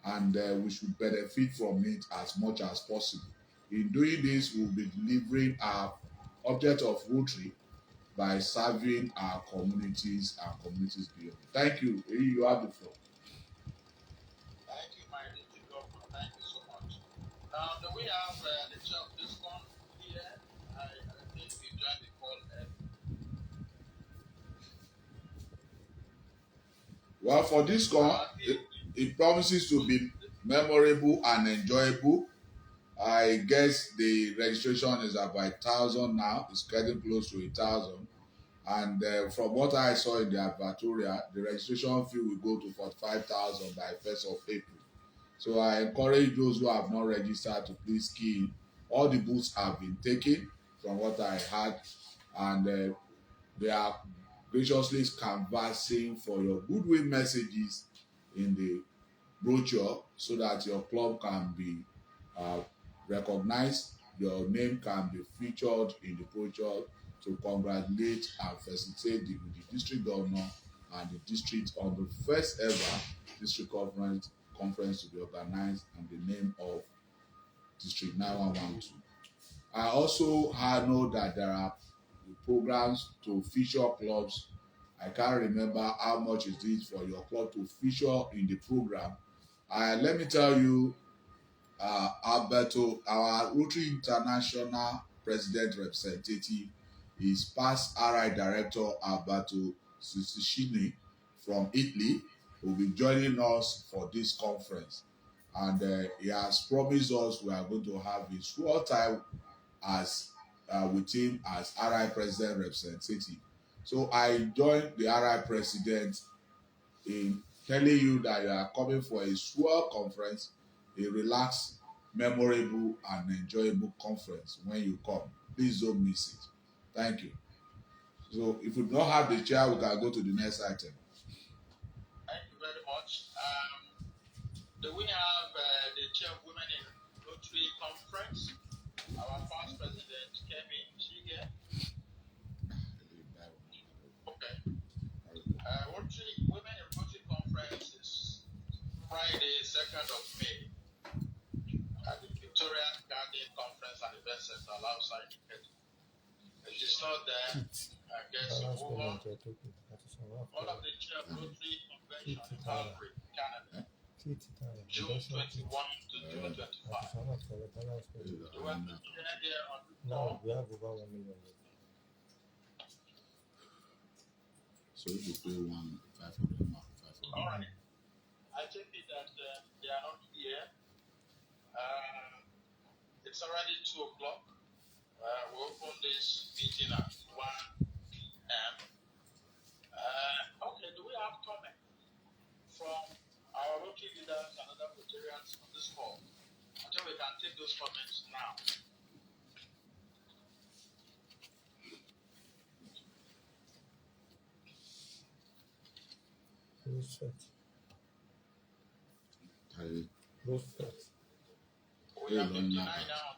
and we should benefit from it as much as possible. In doing this, we'll be delivering our object of Rotary by serving our communities and communities beyond. Thank you. You have the floor. Thank you, my deputy governor. Thank you so much. Now, do we have the chair of this one here? I think we joined the call. Well, for this call, it promises to be memorable and enjoyable. I guess the registration is about 1,000 now. It's getting close to 1,000. And from what I saw in the advertorial, the registration fee will go to 45,000 by 1st of April. So I encourage those who have not registered to please key in. All the booths have been taken from what I had, and they are graciously canvassing for your goodwill messages in the brochure so that your club can be recognized, your name can be featured in the brochure to congratulate and felicitate the district governor and the district on the first ever district conference to be organized in the name of District 9112. I also know that there are programs to feature clubs. I can't remember how much it is for your club to feature in the program. Let me tell you, Alberto, our Rotary International President Representative, is past RI Director Alberto Siciliani from Italy, who will be joining us for this conference. And he has promised us we are going to have a short time as with him as RI President Representative. So I joined the RI President in telling you that you are coming for a swell conference, a relaxed, memorable, and enjoyable conference when you come. Please don't miss it. Thank you. So if we don't have the chair, we can go to the next item. Thank you very much. Do we have the chair of Women in Rotary Conference? Our past president came in. Is she here? Okay. Women in Rotary Conference is Friday, 2nd of May at the Victoria Garden Conference and Event Center outside the Cape. If she's not there, I guess you move on. All of the chair of Rotary Convention in Calgary, Canada, June 21 to June 25. Do we have the chair here on the call? No, we have over 1 million. So if you pay 1,500 mark, 500. All right. I take it that they are not here. It's already 2 o'clock. We open this meeting at 1 p.m. we can take those comments now. We have 59 now are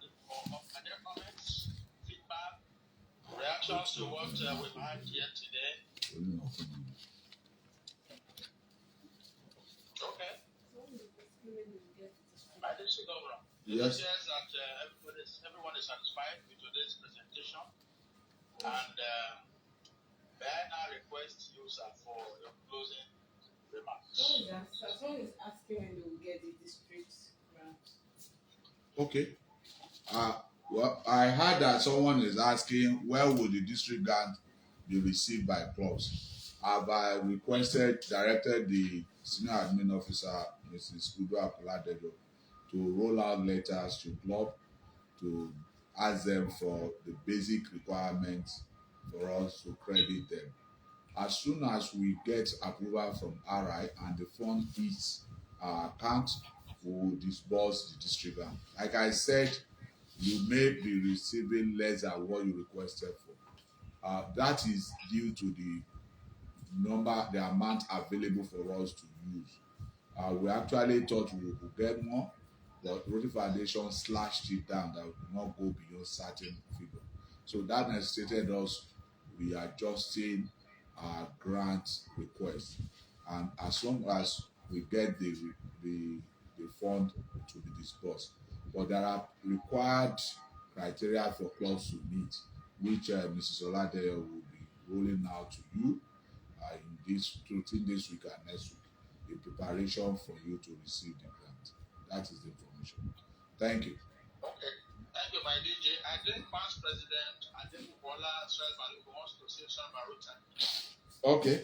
there comments, feedback, reactions to what we've had here today. Okay. My district governor. Yes. It says that everyone is satisfied with today's presentation, and may I now request you, sir, for your closing remarks. Someone is asking when they will get the district grant. Okay. Well, I heard that someone is asking where will the district grant be received by clubs. I've directed the senior admin officer, Mrs. Udo Akuladejo, to roll out letters to club to ask them for the basic requirements for us to credit them. As soon as we get approval from RI and the fund hits our account, we will disburse the district grant. Like I said, you may be receiving less than what you requested for. That is due to the amount available for us to use. We actually thought we would get more, but Rotary Foundation slashed it down that we could not go beyond certain figure. So that necessitated us readjusting our grant request, and as long as we get the fund to be disbursed. But there are required criteria for clubs to meet, which Mrs. Olade will be rolling out to you within this week and next week, in preparation for you to receive the grant. That is the information. Thank you. Okay. Thank you, my DJ. I think past president Adenekan wants to say something about Rotary. Okay.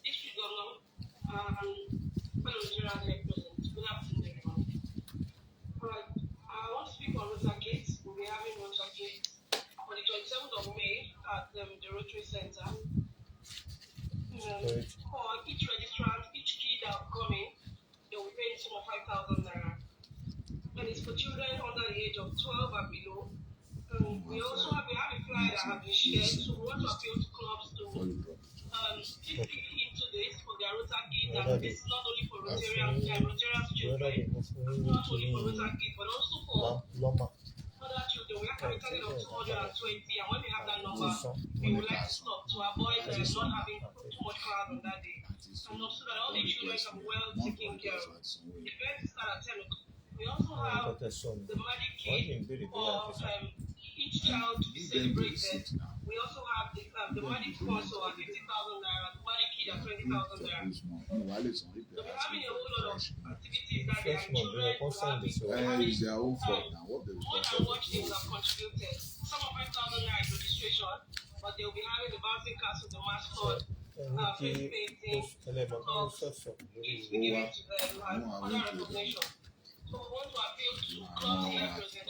District Governor, fellow Rotarian President, good afternoon, everyone. Alright, I want to speak on Rotary. We'll be having Rotary on the 27th of May at the Rotary Center. For each registrant, each kid that will come in, they will pay a sum of 5,000 naira. And it's for children under the age of 12 and below. We also have a flyer that has been shared, so we want to appeal to clubs to please look into this for their Rotary, and this is not only for Rotarians children, not only for Rotary, but also for other children. We have a target of 220, and when we have that number, we would like to stop to avoid not having too much crowd on that day, and also that all the children are well taken care of. The event starts at 10 o'clock. We also have the magic key for each child to be celebrated. We also have the magic sponsor at 50,000 naira, the magic kid at 20,000 naira. So we're having a whole lot of activities that the children will have. It's their own fault now. More than what they have contributed. Some of 5,000 naira is registration, but they'll be having the bouncing castle, the mascot, face painting, each be given to them, and other recognition. So we want to appeal to clubs here present.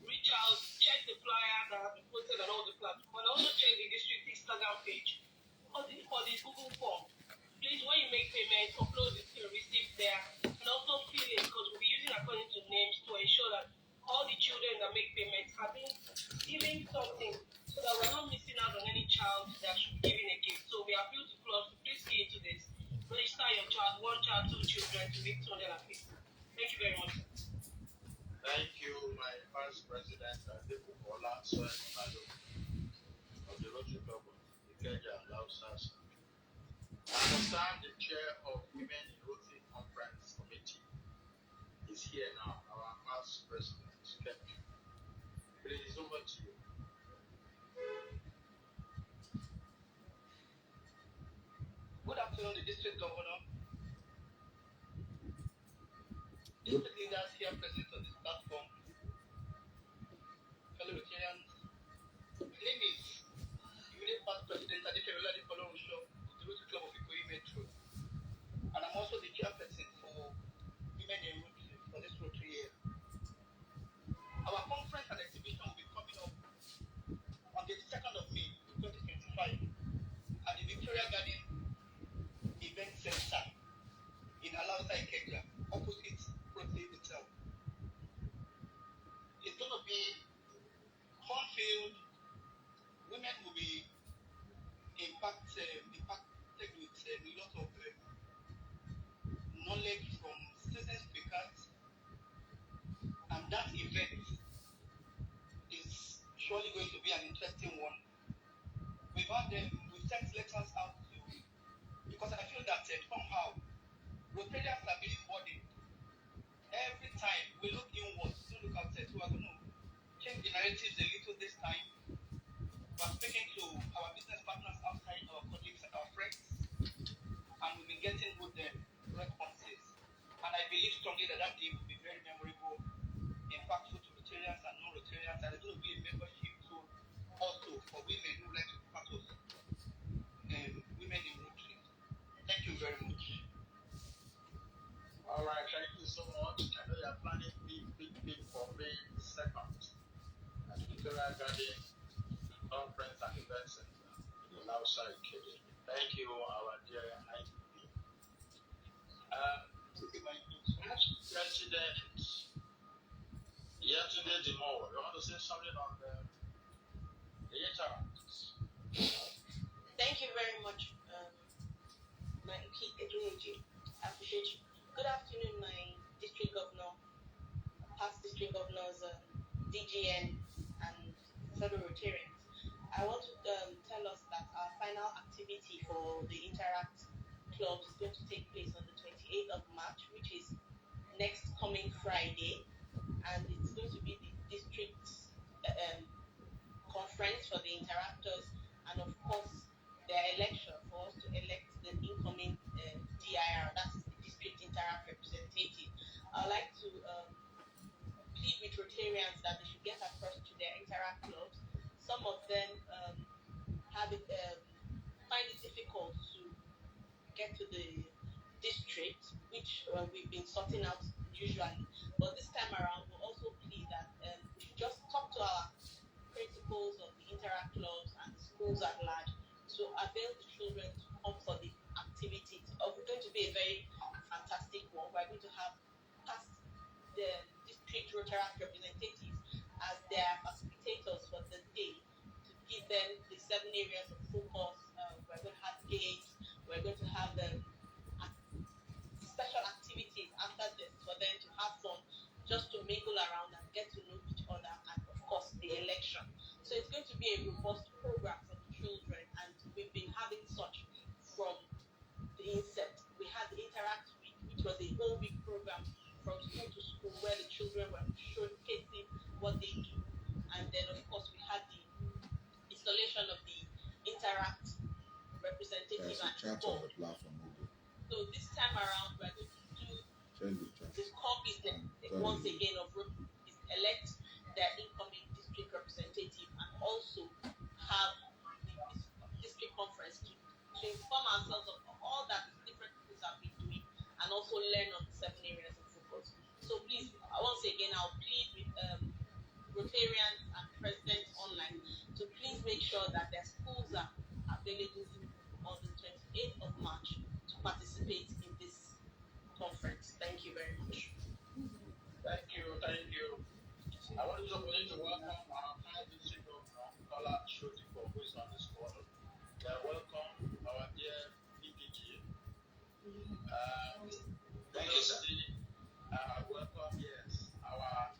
Reach out, check the flyer that have been posted on all the platforms, but also check the district Instagram page for the Google form. Please, when you make payments, upload the receipt there, and also fill in, because we'll be using according to names to ensure that all the children that make payments have been given something, so that we're not missing out on any child that should be given a gift. So we appeal to clubs to please key into this. Register your child, one child, two children to make 250. Thank you very much. Thank you, my past president, Adenekan of the Rotary Club of Ikeja and Lausas. I understand the chair of Women in Rotary Conference Committee is here now, our past president. Please, over to you. Good afternoon, the district governor. District leaders here present on this platform, fellow Rotarians. My name is immediate past president Adenekan of the Rotary Club of Ikoyi Metro, and I'm also the chairperson for Women in Rotary for this Rotary year. Our conference and exhibition will be coming up on the 2nd of May 2025 at the Victoria Garden Event Center in Alausa, Ikeja. feel women will be impacted with a lot of knowledge from certain speakers, and that event is surely going to be an interesting one. We've sent letters out to, because I feel that somehow Rotarians are being burdened. Every time we look inwards, we don't look outside. So we're going to change the narratives a little this time. We're speaking to our business partners outside, our colleagues, our friends, and we've been getting good responses. And I believe strongly that that day will be very memorable, impactful to Rotarians and non-Rotarians, and it's going to be a membership tool also for women who like to be part of women in Rotary. Thank you very much. All right, thank you so much. I know you're planning big for May 2nd at Victoria Garden Conference and Event Center in outside Kenya. Thank you, our dear ITP. President, yesterday, Demo, you want to say something on the Interact? Thank you very much, my Eduneji. I appreciate you. Good afternoon, my district governor, past district governors, DGN, and fellow Rotarians. I want to tell us that our final activity for the Interact Club is going to take place on the 28th of March, which is next coming Friday, and it's going to be the district conference for the interactors, and of course their election for us to elect the incoming DIR, that's the district interact representative. I'd like to plead with Rotarians that they should get across to their interact clubs. Some of them find it difficult to get to the district, which we've been sorting out usually. But this time around, we'll also plead that we should just talk to our principals of the interact clubs and the schools at large to avail the children to come for the activity. It's going to be a very fantastic one. We're going to have past the district Rotary representatives as their facilitators for the day to give them the 7 areas of focus. We're going to have games. We're going to have special activities after this for them to have fun, just to mingle around and get to know each other, and of course the election. So it's going to be a robust program for the children, and we've been having such from the incept. We had the Interact Week, which was a whole week program from school to school where the children were showcasing what they do, and then of course we had the installation of the Interact representative and platform. So this time around we're going to do the core business once again of is elect their incoming district representative, and also have the district conference to inform ourselves of all that different schools have been doing, and also learn on the 7 areas of focus. So please, once again, I'll plead with Rotarians and presidents online to please make sure that their schools are available on the 28th of March to participate in this conference. Thank you very much. Thank you. I want to welcome our high district governor, Kola Shotiko, who is on this call. Welcome our dear PPG. Thank you, sir. Welcome, yes, our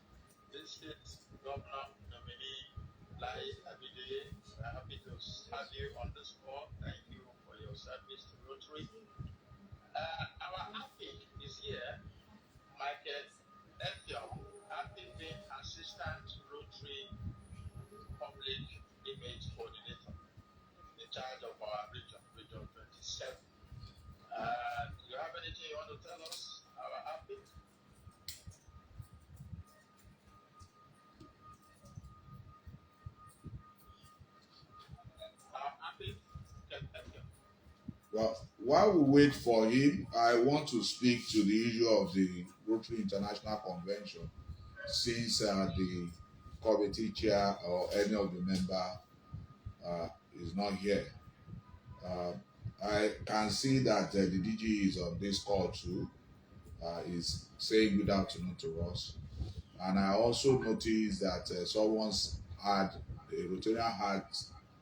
district governor nominee, Lai Abide. We're happy to have you on this call. Thank you for your service to Rotary. Our APIC is here, Michael Effiong, APIC being Assistant Rotary Public Image Coordinator, in charge of our region 27. Do you have anything you want to tell us, our APIC? Well, while we wait for him, I want to speak to the issue of the Rotary International Convention, since the committee chair or any of the member is not here. I can see that the DG is on this call too. Is saying good afternoon to us. And I also noticed that someone's had the Rotarian had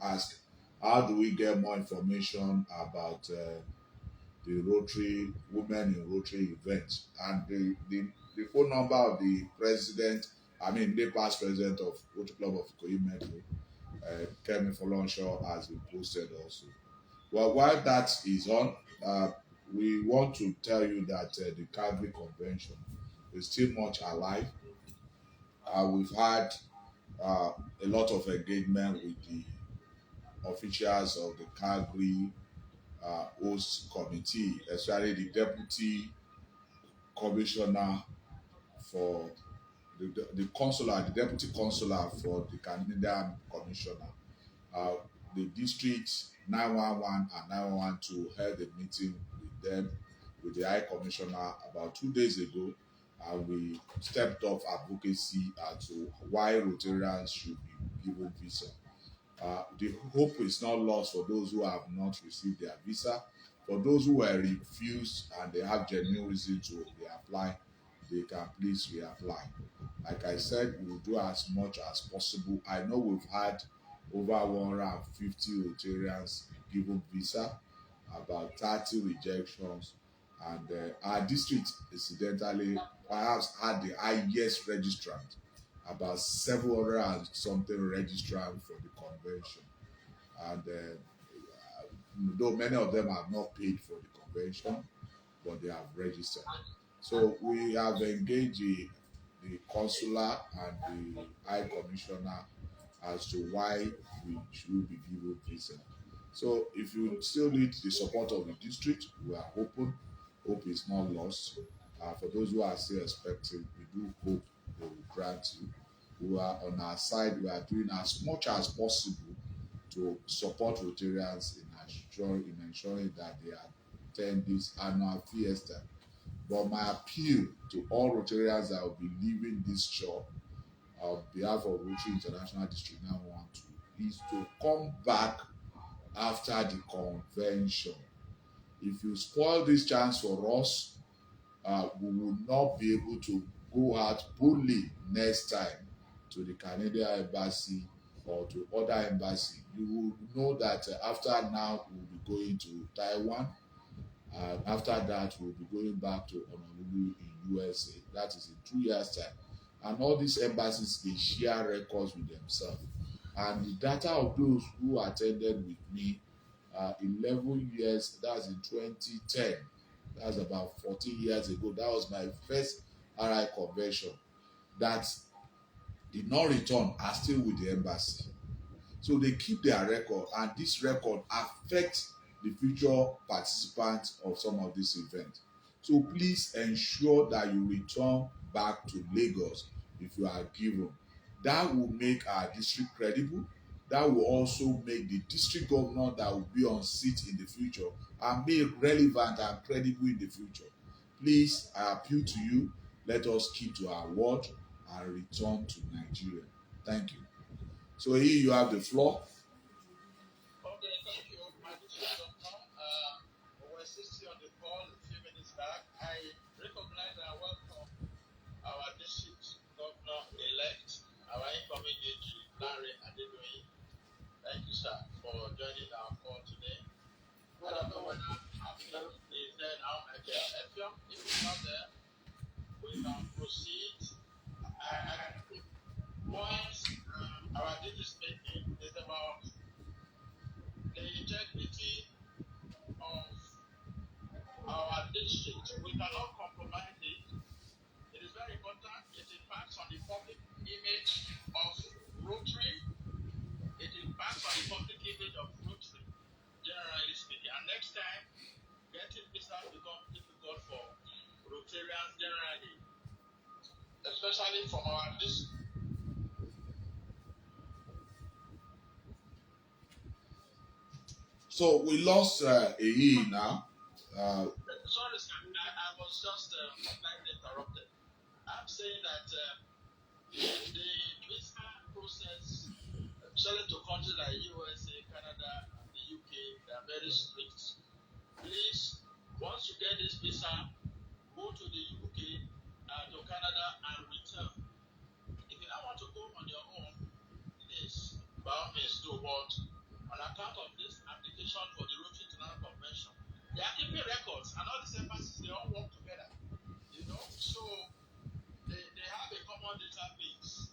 asked, how do we get more information about the Rotary Women in Rotary events? And the phone number of the president, the past president of Rotary Club of Ikoyi Metro, Kemi Folonshaw, has been posted also. Well, while that is on, we want to tell you that the Calgary Convention is still much alive. We've had a lot of engagement with the officials of the Calgary host committee, especially the deputy commissioner for the consular, the deputy consular for the Canadian commissioner. The district 911 and 912 held a meeting with them, with the High Commissioner, about 2 days ago, and we stepped up advocacy to why Rotarians should be given visa. The hope is not lost for those who have not received their visa. For those who were refused and they have genuine reason to reapply, they can please reapply. Like I said, we will do as much as possible. I know we've had over 150 Rotarians given visa, about 30 rejections, and our district, incidentally, perhaps had the highest registrant, about 700 and something registrant for the convention. And though many of them have not paid for the convention, but they have registered. So we have engaged the consular and the High Commissioner as to why we should be given visa. So if you still need the support of the district, we are open. Hope is not lost. For those who are still expecting, we do hope they will grant you. We are on our side. We are doing as much as possible to support Rotarians in ensuring that they attend this annual fiesta. But my appeal to all Rotarians that will be leaving this job on behalf of Rotary International District 912 is to come back after the convention. If you spoil this chance for us, we will not be able to go out boldly next time to the Canadian embassy or to other embassy. You will know that after now we'll be going to Taiwan. After that, we'll be going back to Honolulu in USA. That is in 2 years' time. And all these embassies, they share records with themselves. And the data of those who attended with me 11 years, that's in 2010. That's about 14 years ago. That was my first RI convention. That did not return are still with the embassy. So they keep their record, and this record affects the future participants of some of these events. So please ensure that you return back to Lagos if you are given. That will make our district credible. That will also make the district governor that will be on seat in the future and made relevant and credible in the future. Please, I appeal to you, let us keep to our word and return to Nigeria. Thank you. So here you have the floor. Okay, thank you, my district governor. We were 60 on the call a few minutes back. I recognize and welcome our district governor-elect, our incoming DG, Larry Adenekan. Thank you, sir, for joining our call today. I don't know whether Abdul is there now, Michael. If he's not there, we can proceed. I think points our DG is making is about the integrity of our district. We cannot compromise it. It is very important. It impacts on the public image of Rotary. It impacts on the public image of Rotary, generally speaking. And next time, getting visa becomes difficult for Rotarians generally, especially from our district. So we lost a year now. Sorry, sir, I was just slightly interrupted. I'm saying that the visa process, especially to countries like USA, Canada, and the UK, they are very strict. Please, once you get this visa, go to the UK, to Canada, and return. If you don't want to go on your own, please So, but on account of this application for the Rotary International Convention, they are keeping records, and all these embassies, they all work together, So they have a common database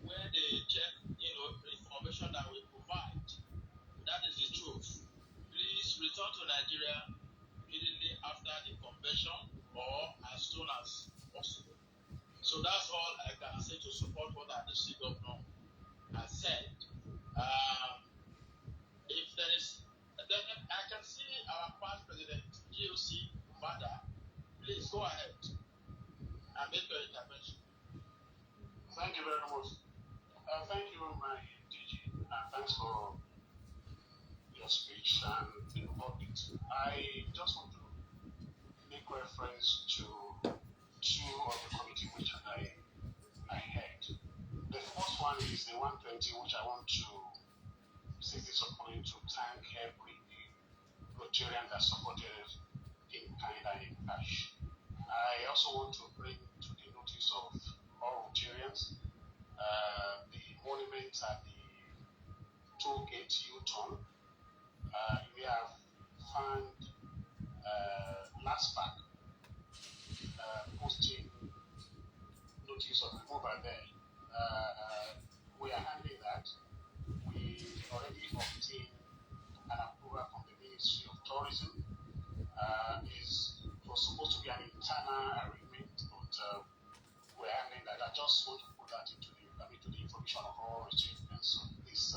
where they check, the information that we provide. That is the truth. Please return to Nigeria immediately after the convention or as soon as possible. So that's all I can say to support what our district governor has said. If there is, then I can see our past president, GOC Bada. Please go ahead and make your intervention. Thank you very much. Thank you, my DG, and thanks for your speech and the audit. I just want to make reference to two of the committee which I heard. The first one is the 120, which I want to seize this opportunity to thank every Rotarian that supported it in kind and in cash. I also want to bring to the notice of all Rotarians the monument at the toll gate U-turn. We have found last pack posting notice of removal there. We are handling that. We already obtained an approval from the Ministry of Tourism. It was supposed to be an internal agreement, but we're handling that. I just want to put that into the information of all recipients. So please,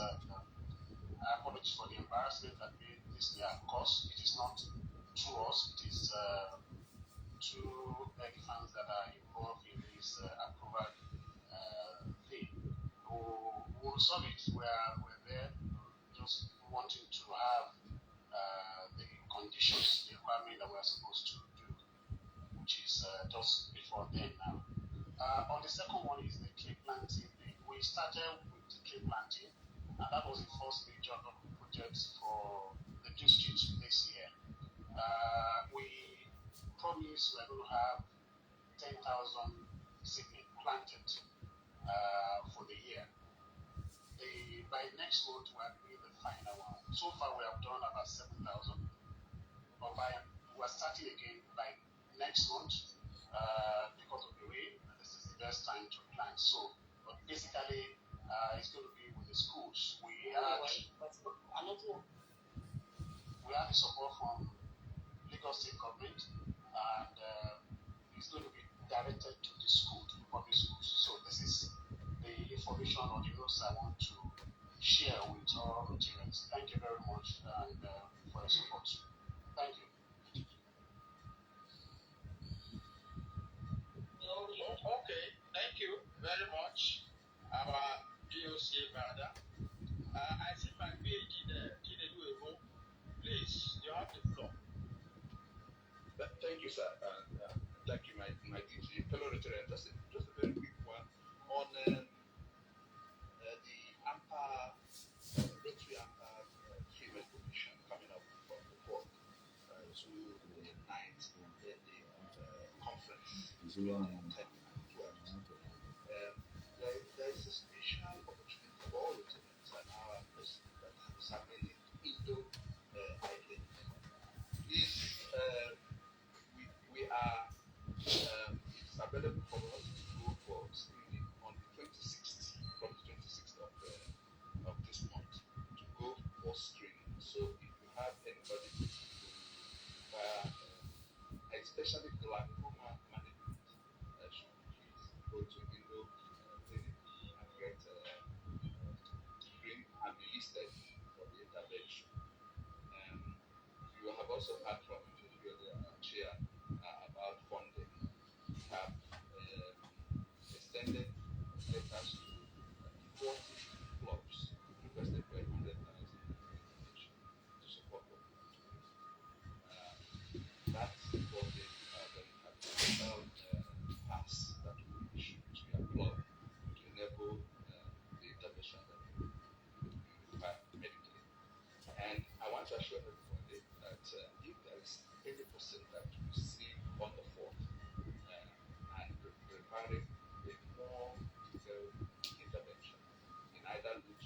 apologies for the embarrassment that this may have caused. It is not through us. It is through the funds that are involved in this approval thing. We'll solve it. We're there, just wanting to have the conditions, the requirement that we're supposed to do, which is just before then now. On the second one is the tree planting. We started with the tree planting, and that was the first major project for the district this year. We promised we're going to have 10,000 seedlings planted for the year. By next month, we are doing the final one. So far, we have done about 7,000. But we're starting again by next month because of the rain. This is the best time to plant. So, but basically, it's going to be with the schools. We had the support from Lagos State government, and it's going to be directed to the school, to the public schools. So this is the information or the notes I want to share with all Rotarians. Thank you very much and for your support. Thank you. Okay, thank you very much, our GOC brother. I see my PhD there, Chinedu. Please, you have the floor. Thank you, sir. Thank you, my DG, fellow Rotarian. Just a very quick one on the AMPA, Rotary AMPA female commission coming up from the 4th to the 9th in the conference, 10 and 12th. There is a special opportunity for all Rotarians and our president that is happening in Indo-Island. Please, we are, it's available for us to go for screening on the 26th, from the 26th of this month, to go for screening. So if you have anybody who require, especially glaucoma management, should please go to Indo clinic and get screened and be listed for the intervention. You have also heard from your chair about funding. We have extended letters to 40 clubs requested for 100,000 to support what we want to do. That funding the capital pass that we issue to your club to enable the intervention that we require medically. And I want to assure everybody that if there is any person that we see on the 4th and requiring a more detailed intervention in either loot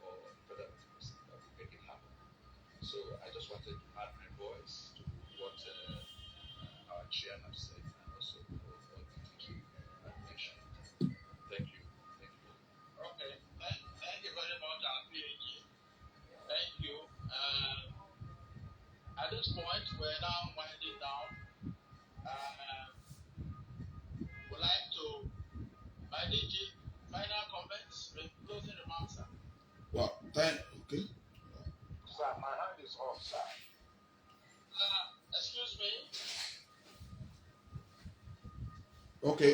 or federal So I just wanted to add my voice to what our chairman said, and also for what he mentioned. Thank you. Thank you. Okay. Thank you very much, our PhD. Thank you. At this point, we're now winding down. Would like to, my DG, final comments, closing remarks, sir. Well, okay. Sir, my hand is off, sir. Excuse me. Okay.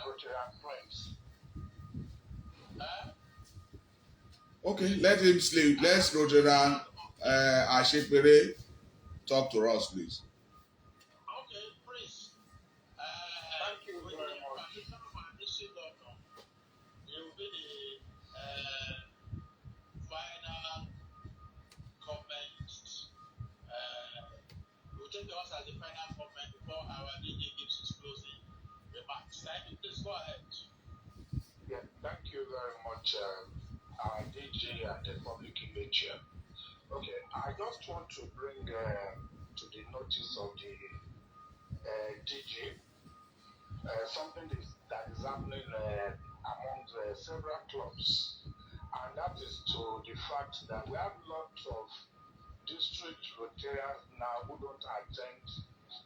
Rotarian friends. Okay, let him sleep. Let's Rotarian Ashepere talk to us, please. Okay, please. Thank you very much. Permission of our district governor, it will be the final comment. We'll take yours as the final comment before our DG gives his closing remarks. Thank you. Please go ahead. Yeah, thank you very much, our DG and the public image. Okay, I just want to bring to the notice of the DG something that is happening among several clubs, and that is to the fact that we have lots of district Rotarians now who don't attend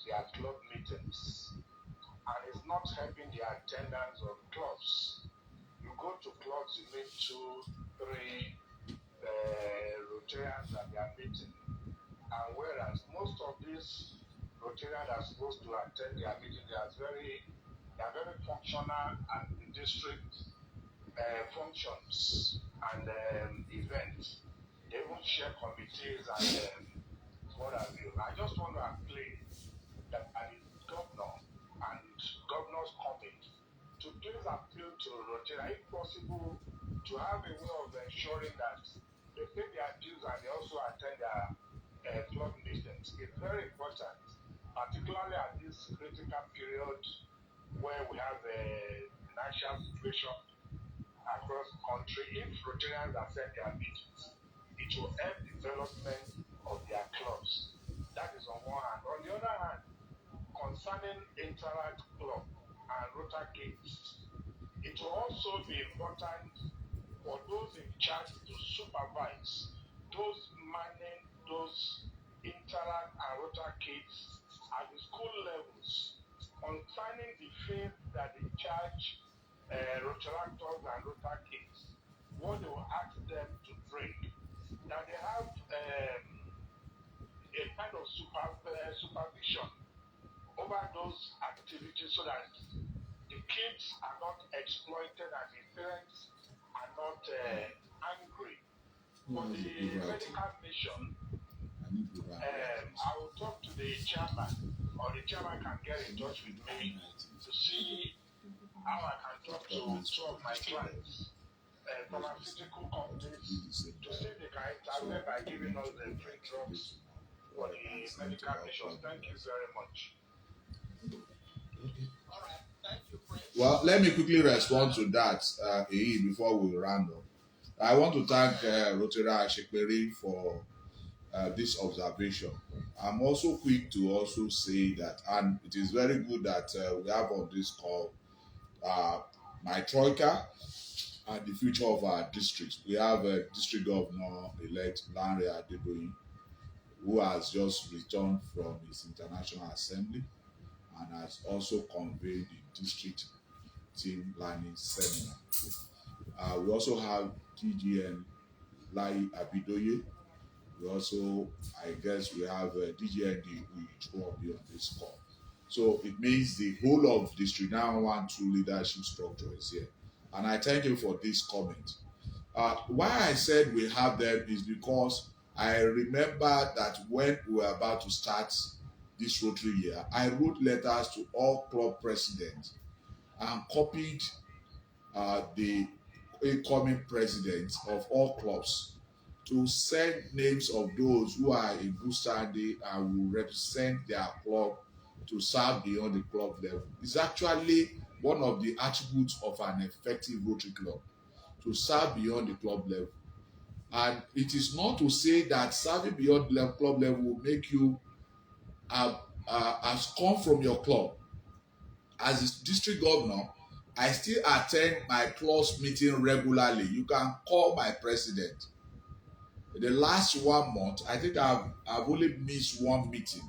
their club meetings, and it's not helping the attendance of clubs. You go to clubs, you meet 2, 3 Rotarians at their meeting, and whereas most of these Rotarians are supposed to attend their meeting, they are very functional at the district functions and events. They even share committees and what have you. I just want to appeal that the governor and governor's committee to please appeal to Rotary, if possible, to have a way of ensuring that they pay their dues and they also attend their club meetings. It's very important, particularly at this critical period where we have a financial situation across the country. If Rotarians attend their meetings, it will help development of their clubs. That is on one hand. On the other hand, concerning Interact Club and Rotary Games, it will also be important for those in charge to supervise those manning those Interact and Rotary Kids at the school levels concerning the fees that they charge Rotaractors and Rotary Kids, what they will ask them to drink, that they have a kind of supervision over those activities so that the kids are not exploited and the parents are not angry. For the medical mission, I will talk to the chairman, or the chairman can get in touch with me to see how I can talk to 2 of my clients, pharmaceutical companies, to see if they can intervene by giving us the free drugs for the medical mission. Thank you very much. All right. Thank you, Prince. Well, let me quickly respond to that, before we round up. I want to thank Rotary Ashepere for this observation. I'm also quick to also say that, and it is very good that we have on this call my Troika and the future of our districts. We have a district governor-elect, Lanre Adeboye, who has just returned from his international assembly and has also convened the district team planning seminar. We also have DGN Lai Abidoye. We also, I guess, we have DGND who will be on this call. So it means the whole of District 912 leadership structure is here. And I thank you for this comment. Why I said we have them is because I remember that when we were about to start this Rotary year, I wrote letters to all club presidents and copied the incoming presidents of all clubs to send names of those who are in good standing and will represent their club to serve beyond the club level. It's actually one of the attributes of an effective Rotary club, to serve beyond the club level. And it is not to say that serving beyond club level will make you has come from your club. As a district governor, I still attend my club's meeting regularly. You can call my president. The last 1 month, I think I've only missed one meeting.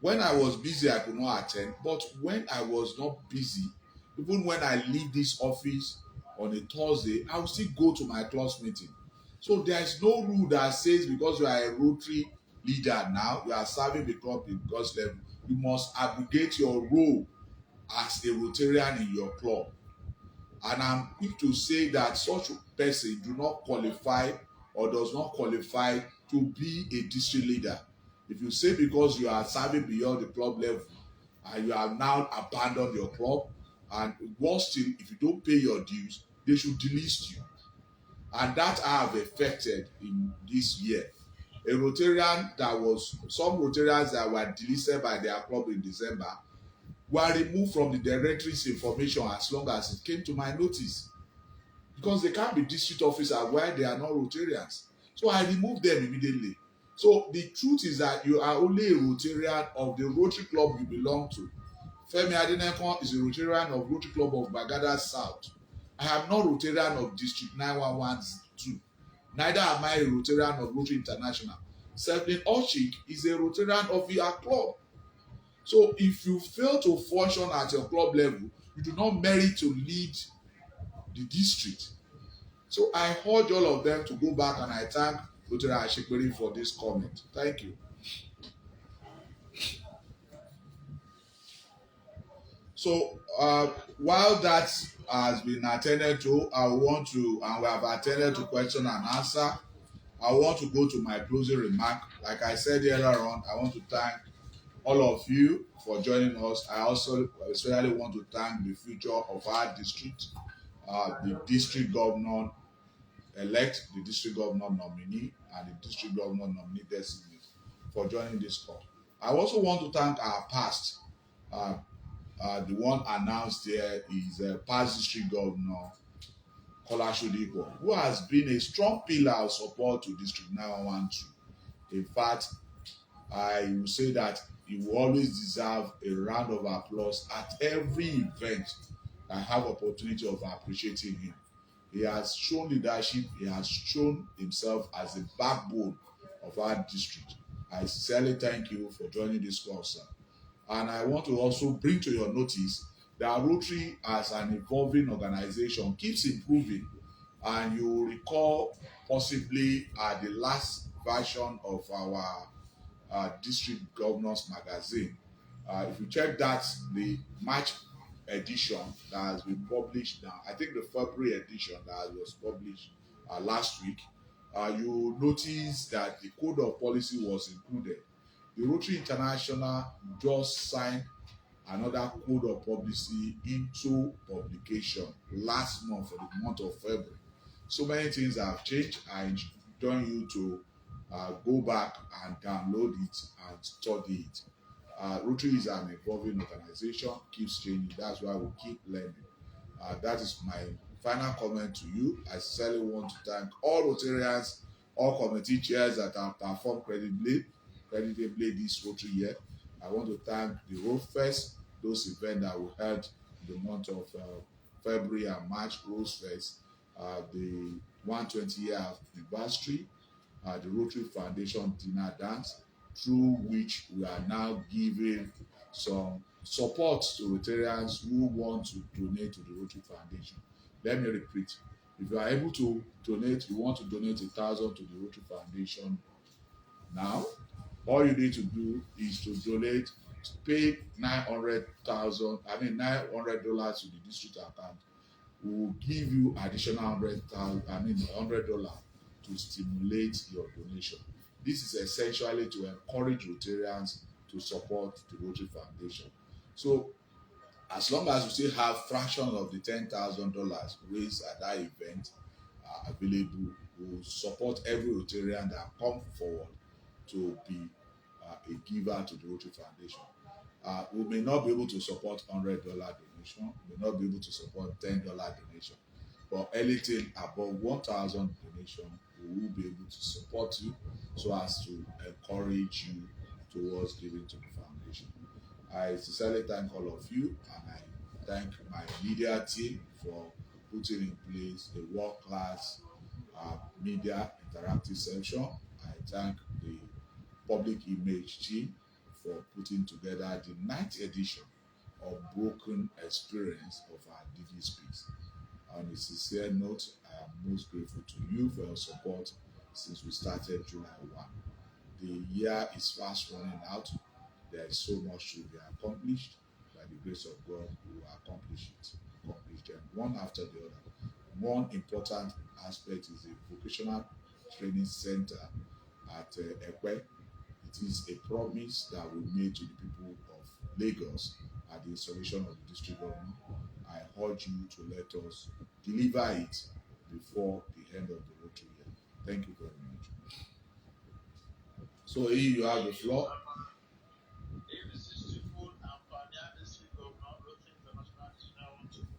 When I was busy, I could not attend. But when I was not busy, even when I leave this office on a Thursday, I will still go to my club's meeting. So there is no rule that says because you are a Rotary leader now, you are serving the club in God's level, you must abrogate your role as a Rotarian in your club. And I'm quick to say that such a person do not qualify or does not qualify to be a district leader. If you say because you are serving beyond the club level and you have now abandoned your club, and worse still, if you don't pay your dues, they should delist you. And that I have affected in this year. A Rotarian that was, some Rotarians that were delisted by their club in December were removed from the directory's information as long as it came to my notice, because they can't be district officers while they are not Rotarians. So I removed them immediately. So the truth is that you are only a Rotarian of the Rotary Club you belong to. Femi Adenekan is a Rotarian of Rotary Club of Bagada South. I am not Rotarian of District 9112. Neither am I a Rotarian of Rotary International. Sevlin Ochik is a Rotarian of your club. So if you fail to function at your club level, you do not merit to lead the district. So I urge all of them to go back, and I thank Rotary Ashikberi for this comment. Thank you. So while that has been attended to, I want to, and we have attended to question and answer, I want to go to my closing remark. Like I said earlier on, I want to thank all of you for joining us. I also especially want to thank the future of our district, the district governor elect, the district governor nominee, and the district governor nominee designate for joining this call. I also want to thank our past. The one announced here is past district governor Kola Shodipo, who has been a strong pillar of support to District 912. In fact, I will say that he will always deserve a round of applause at every event I have opportunity of appreciating him. He has shown leadership. He has shown himself as the backbone of our district. I sincerely thank you for joining this call, sir. And I want to also bring to your notice that Rotary, as an evolving organization, keeps improving. And you will recall possibly the last version of our district governors magazine. If you check that, the March edition that has been published now, I think the February edition that was published last week, you will notice that the code of policy was included. The Rotary International just signed another code of policy into publication last month, for the month of February. So many things have changed. I join you to go back and download it and study it. Rotary is an evolving organization, keeps changing. That's why we keep learning. That is my final comment to you. I sincerely want to thank all Rotarians, all committee chairs that have performed creditably this Rotary year. I want to thank the Road Fest, those events that we held in the month of February and March, Rose Fest, the 120 year anniversary, the Rotary Foundation dinner dance, through which we are now giving some support to Rotarians who want to donate to the Rotary Foundation. Let me repeat. If you are able to donate, you want to donate 1,000 to the Rotary Foundation now, all you need to do is to donate, pay $900 to the district account. We will give you additional $100 to stimulate your donation. This is essentially to encourage Rotarians to support the Rotary Foundation. So, as long as we still have fraction of the $10,000 raised at that event available, we will support every Rotarian that come forward to be a giver to the Rotary Foundation. We may not be able to support $100 donation, we may not be able to support $10 donation, but anything above 1,000 donation, we will be able to support you so as to encourage you towards giving to the foundation. I sincerely thank all of you, and I thank my media team for putting in place a world-class media interactive section. I thank the public image team for putting together the ninth edition of Broken Experience of our DD Speaks. On a sincere note, I am most grateful to you for your support since we started July 1. The year is fast running out. There is so much to be accomplished. By the grace of God, we will accomplish them one after the other. One important aspect is the vocational training center at Ekwe. It is a promise that we made to the people of Lagos at the installation of the district government. I urge you to let us deliver it before the end of the Rotary year. Thank you very much. So here you have the floor. If this is the food and Pioneer District Governor, Rotary International District,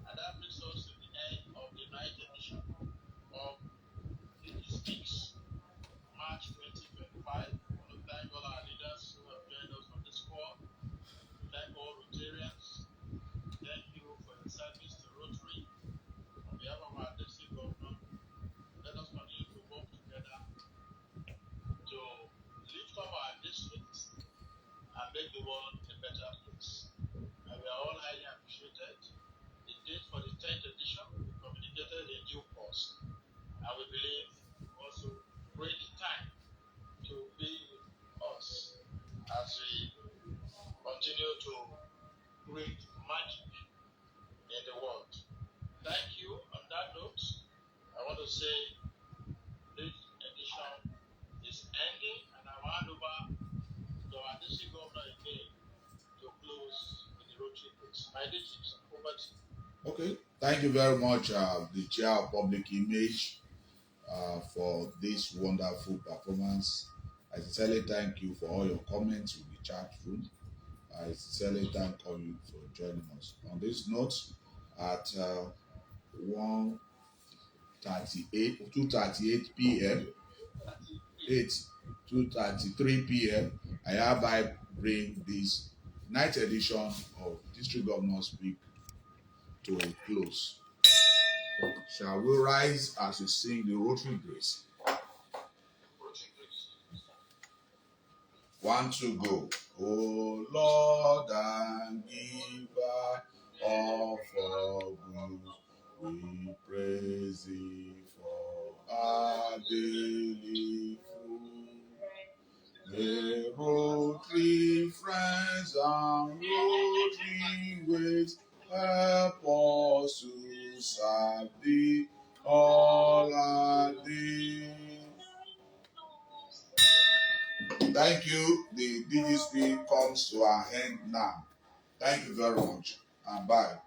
and that brings us to the end of the ninth edition of the Speaks, March 2025. I want to thank all our leaders who have joined us on this call. Thank all Rotarians. Thank you for your service to Rotary. On behalf of our district governor, let us continue to work together to lift up our districts and make the world a better place. And we are all highly appreciated. The date for the 10th edition will be communicated in due course. And we believe also great time to be with us as we continue to create magic in the world. Thank you. On that note, I want to say this edition is ending, and I hand over to our district governor again to close with the Rotary Praise. My district, over to you. Okay, thank you very much, the Chair of Public Image, for this wonderful performance. I sincerely thank you for all your comments in the chat room. I sincerely thank all you for joining us. On this note, at 2:38 p.m., 2:33 p.m., I hereby bring this ninth edition of District Governor Speak to a close. Shall we rise as we sing the Rotary Grace? 1, 2, go. O Lord and giver of all good, we praise thee for our daily food. May Rotary friends and Rotary ways help us to serve thee all our days. Thank you. The DGSP comes to our end now. Thank you very much, and bye.